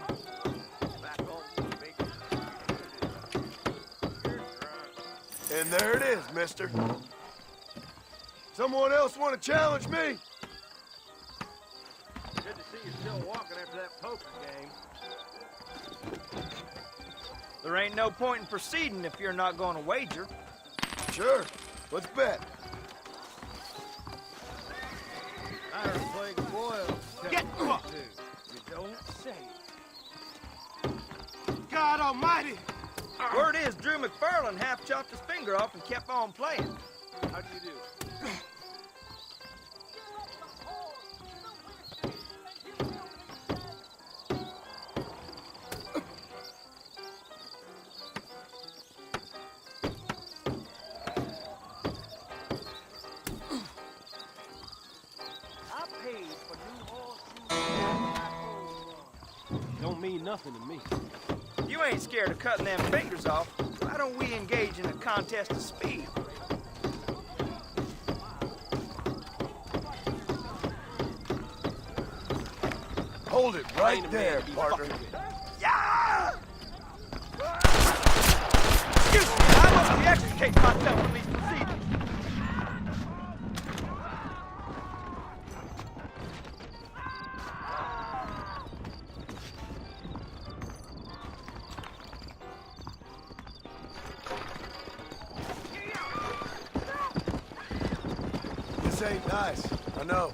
And there it is, mister. Someone else want to challenge me? Good to see you still walking after that poker game. There ain't no point in proceeding if you're not going to wager. Sure. Let's bet. I heard Plague Boyle. Get fucked! You don't say. God almighty! Word is, Drew McFarlane half chopped his finger off and kept on playing. How do you do? I paid for new horseshoes. Don't mean nothing to me. You ain't scared of cutting them fingers off. Why don't we engage in a contest of speed? Hold it right there, partner. Yeah! Excuse me, I must re-extricate myself from these proceedings. This ain't nice. I know.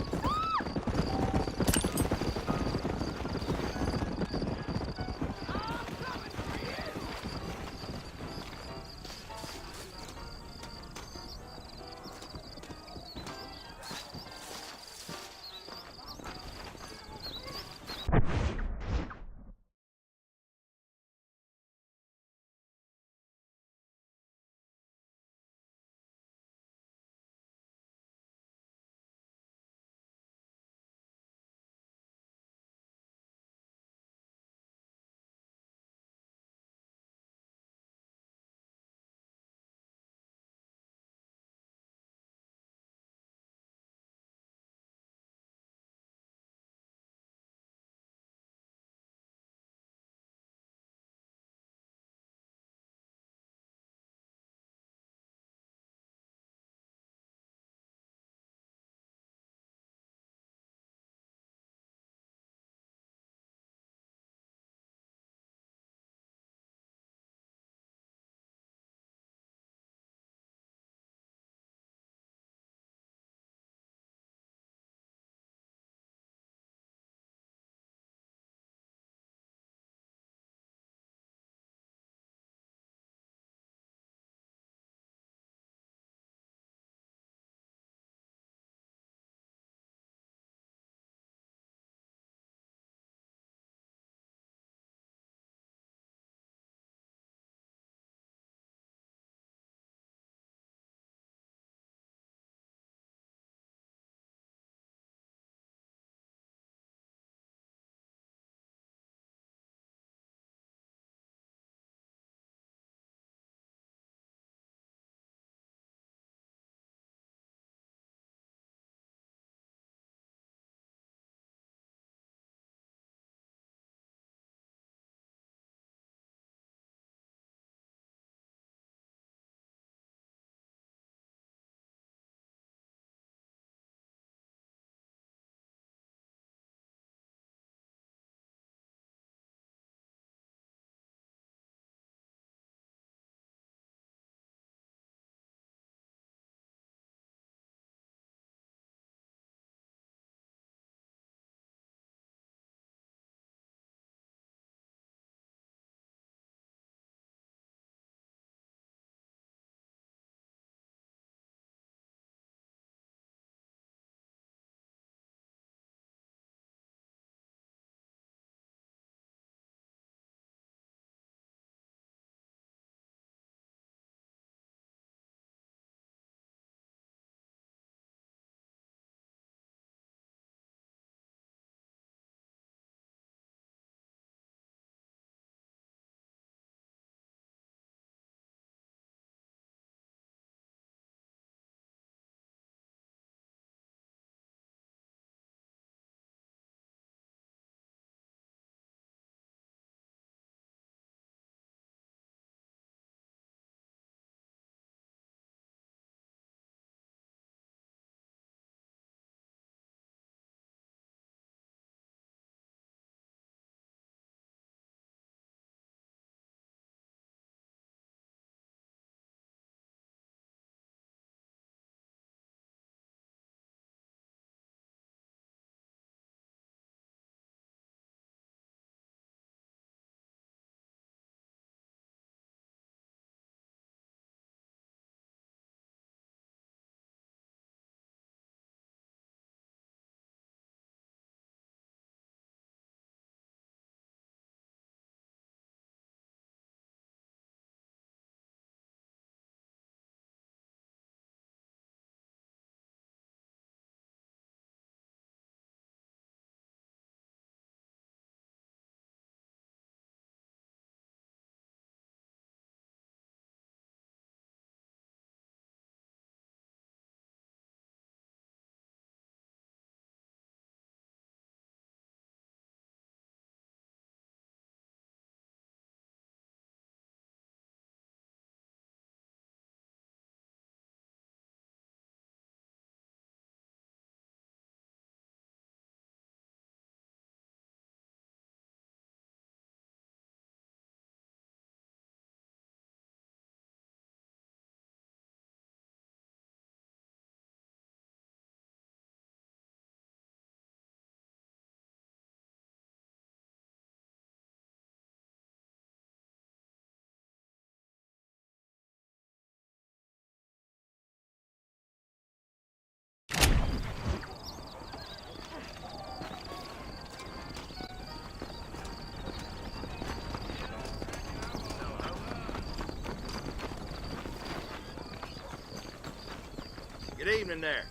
evening there.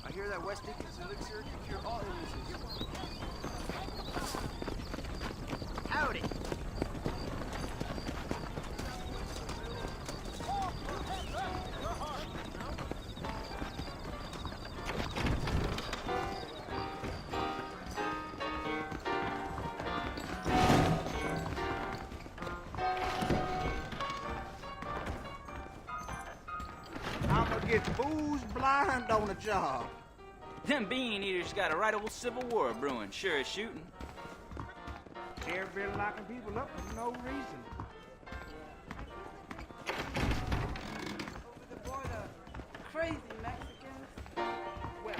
I hear that West Dickens elixir can cure all illnesses. Howdy. I'ma get fools blind on the job. Them bean eaters got a right old civil war brewing, sure as shooting. They're been locking people up for no reason. Boy, the crazy Mexicans. Well,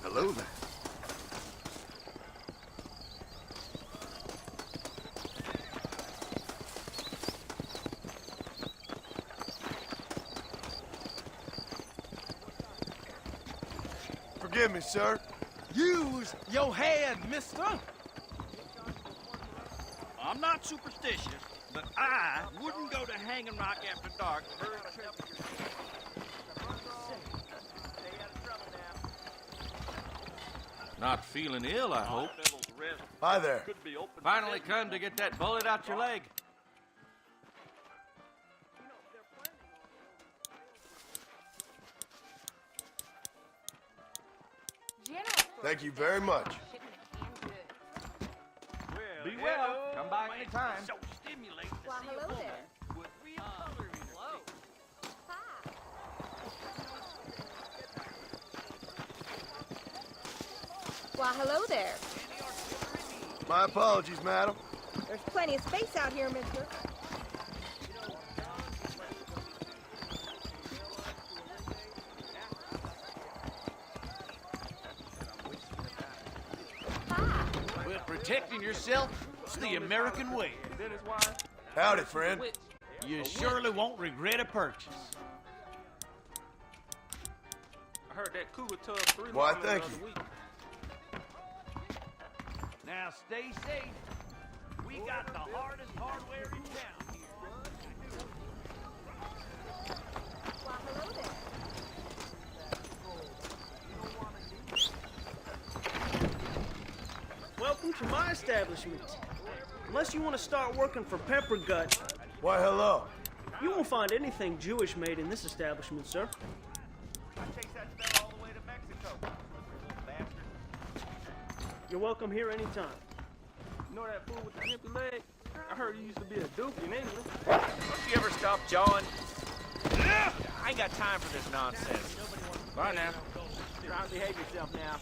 Hello there. Forgive me, sir. Use your head, mister. I'm not superstitious, but I wouldn't go to Hanging Rock after dark. Not feeling ill, I hope. Hi there. Finally come to get that bullet out your leg. Thank you very much. Be well. Come by anytime. So stimulating to Why, see hello a woman there. with real color in her cheeks. Why, hello there. My apologies, madam. There's plenty of space out here, mister. Well, protecting yourself is the American way. Howdy, friend. You surely won't regret a purchase. I heard that cougar tub 3 Why, miles thank the other you. week. Now stay safe. We got the hardest hardware in town here. Why, hello there. Welcome to my establishment. Unless you want to start working for Peppergut, Why, hello. you won't find anything Jewish made in this establishment, sir. I chased that fella all the way to Mexico. Little bastard. You're welcome here anytime. You know that fool with the empty leg? I heard he used to be a duke in England. Don't you ever stop jawing? I ain't got time for this nonsense. Bye now. Try and behave yourself now.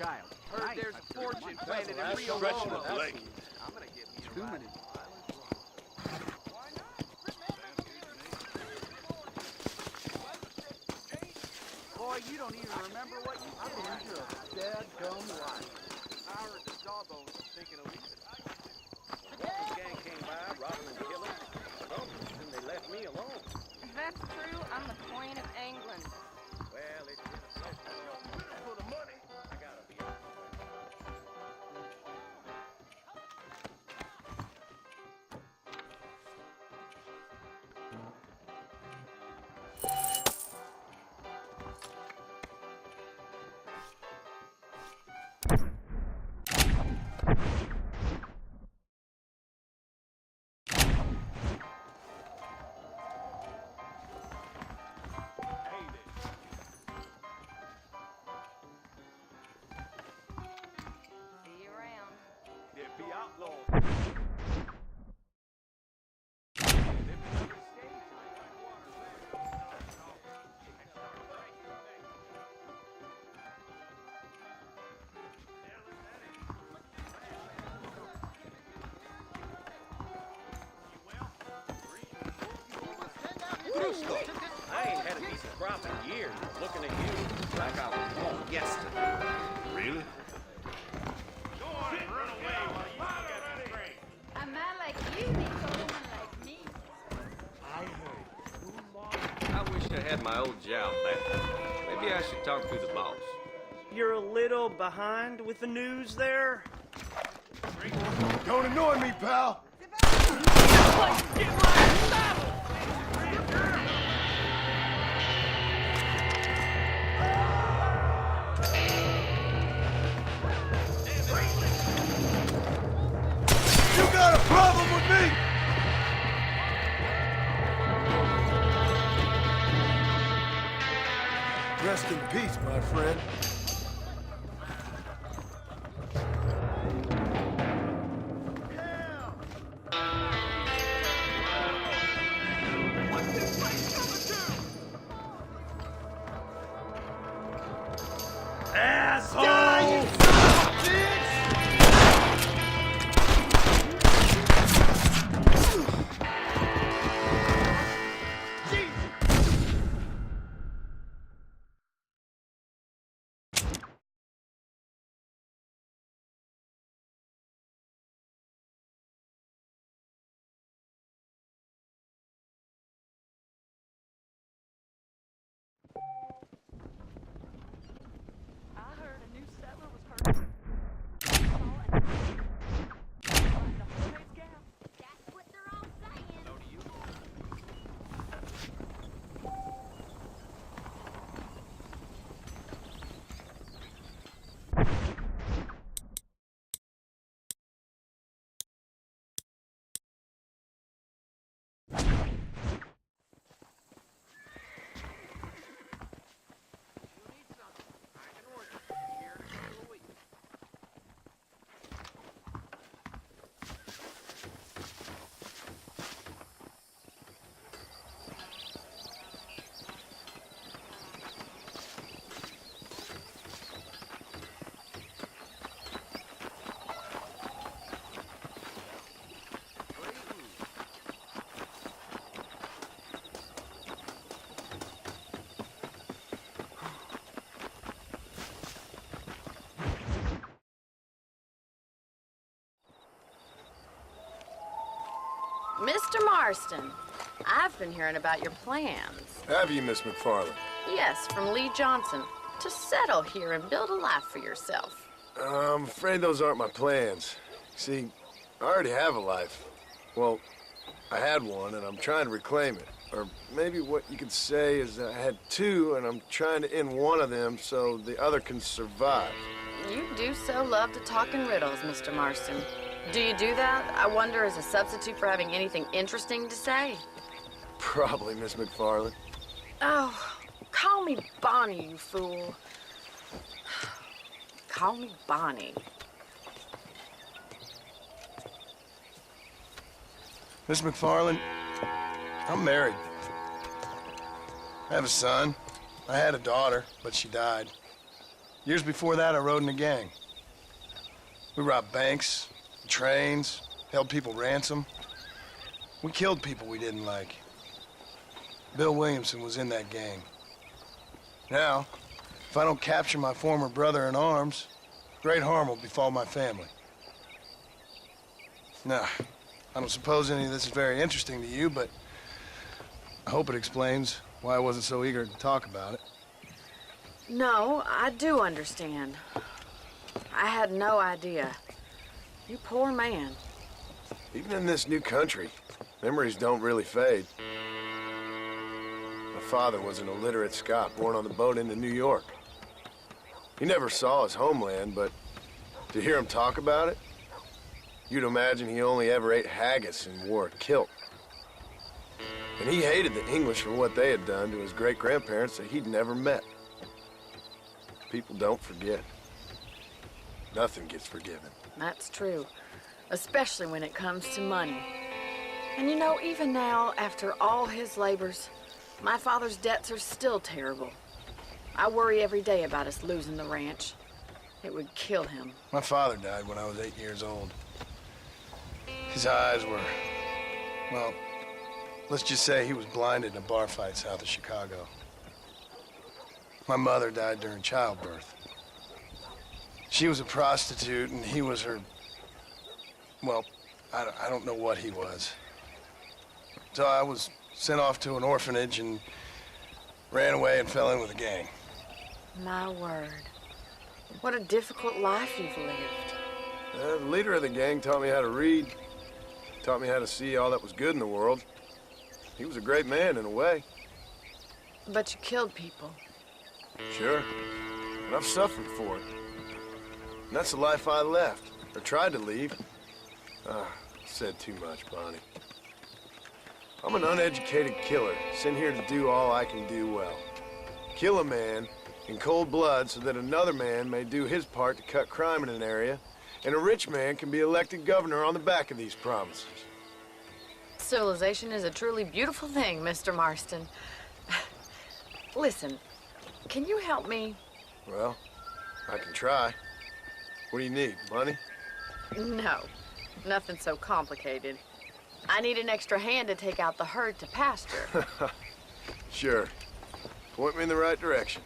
child. Heard Nice. there's a fortune planted in That's Rio stretching Romo. the leg. I'm gonna get me a Too ride. many. Boy, you don't even remember what you did. I believe you're a dadgum liar. I heard the Jawbones are thinking of leaving. Walker's gang came by, robbing and killing. Well, then they left me alone. If that's true, I'm the Queen of England. Well, it's been a pleasure. For the money, I gotta be out. See you around. There be outlaws. I ain't had a decent crop in years. Looking at you like I was born yesterday. Really? A man like you needs a woman like me. I wish I had my old job back. Maybe I should talk to the boss. You're a little behind with the news there? Don't annoy me, pal. You got a problem with me? Rest in peace, my friend. I heard a new settler was hurt. That's what they're all saying. So do you. You need something. I can order it here in a couple of weeks. Mr. Marston, I've been hearing about your plans. Have you, Miss McFarland? Yes, from Lee Johnson. To settle here and build a life for yourself. I'm afraid those aren't my plans. See, I already have a life. Well, I had one, and I'm trying to reclaim it. Or maybe what you could say is that I had two, and I'm trying to end one of them so the other can survive. You do so love to talk in riddles, Mr. Marston. Do you do that, I wonder, as a substitute for having anything interesting to say? Probably, Miss McFarland. Oh, call me Bonnie, you fool. Call me Bonnie. Miss McFarland, I'm married. I have a son. I had a daughter, but she died. Years before that, I rode in a gang. We robbed banks, trains, held people ransom. We killed people we didn't like. Bill Williamson was in that gang. Now, if I don't capture my former brother in arms, great harm will befall my family. Now, I don't suppose any of this is very interesting to you, but I hope it explains why I wasn't so eager to talk about it. No, I do understand. I had no idea. You poor man. Even in this new country, memories don't really fade. My father was an illiterate Scot born on the boat into New York. He never saw his homeland, but to hear him talk about it, you'd imagine he only ever ate haggis and wore a kilt. And he hated the English for what they had done to his great-grandparents that he'd never met. People don't forget. Nothing gets forgiven. That's true, especially when it comes to money. And you know, even now, after all his labors, my father's debts are still terrible. I worry every day about us losing the ranch. It would kill him. My father died when I was 8 years old. His eyes were, well, let's just say he was blinded in a bar fight south of Chicago. My mother died during childbirth. She was a prostitute, and he was her, well, I don't know what he was. So I was sent off to an orphanage and ran away and fell in with a gang. My word. What a difficult life you've lived. The leader of the gang taught me how to read, taught me how to see all that was good in the world. He was a great man in a way. But you killed people. Sure, and I've suffered for it. And that's the life I left, or tried to leave. Said too much, Bonnie. I'm an uneducated killer, sent here to do all I can do well. Kill a man in cold blood so that another man may do his part to cut crime in an area, and a rich man can be elected governor on the back of these promises. Civilization is a truly beautiful thing, Mr. Marston. Listen, can you help me? Well, I can try. What do you need, money? No, nothing so complicated. I need an extra hand to take out the herd to pasture. Sure. Point me in the right direction.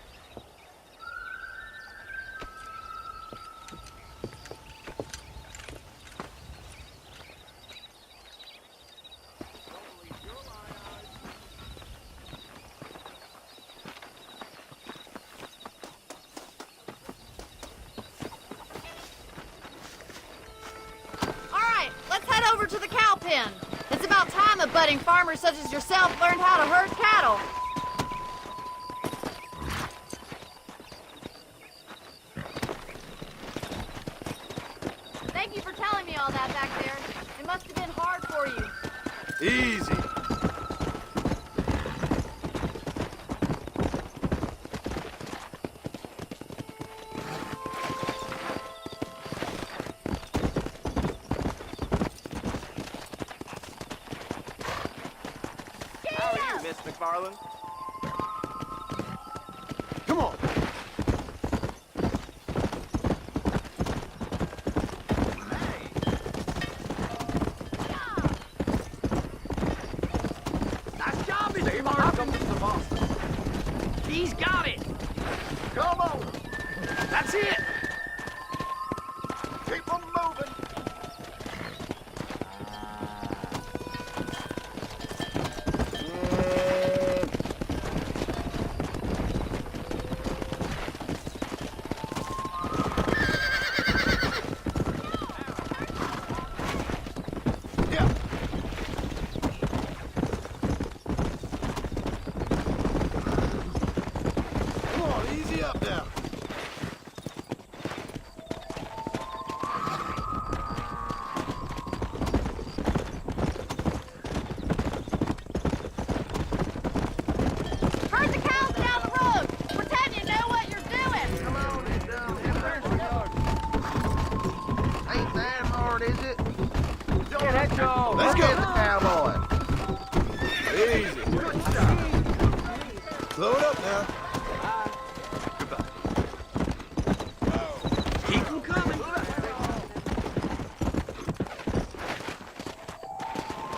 To the cow pen. It's about time a budding farmer such as yourself learned how to herd cattle. Thank you for telling me all that back there. It must have been hard for you. Easy. McFarland. Come on. Nice job, Mr. Marston. He's got it. Come on. That's it. Keep them moving.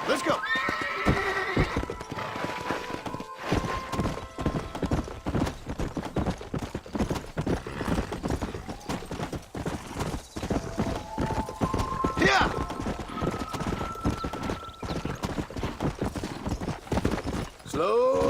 Let's go. Yeah. Slow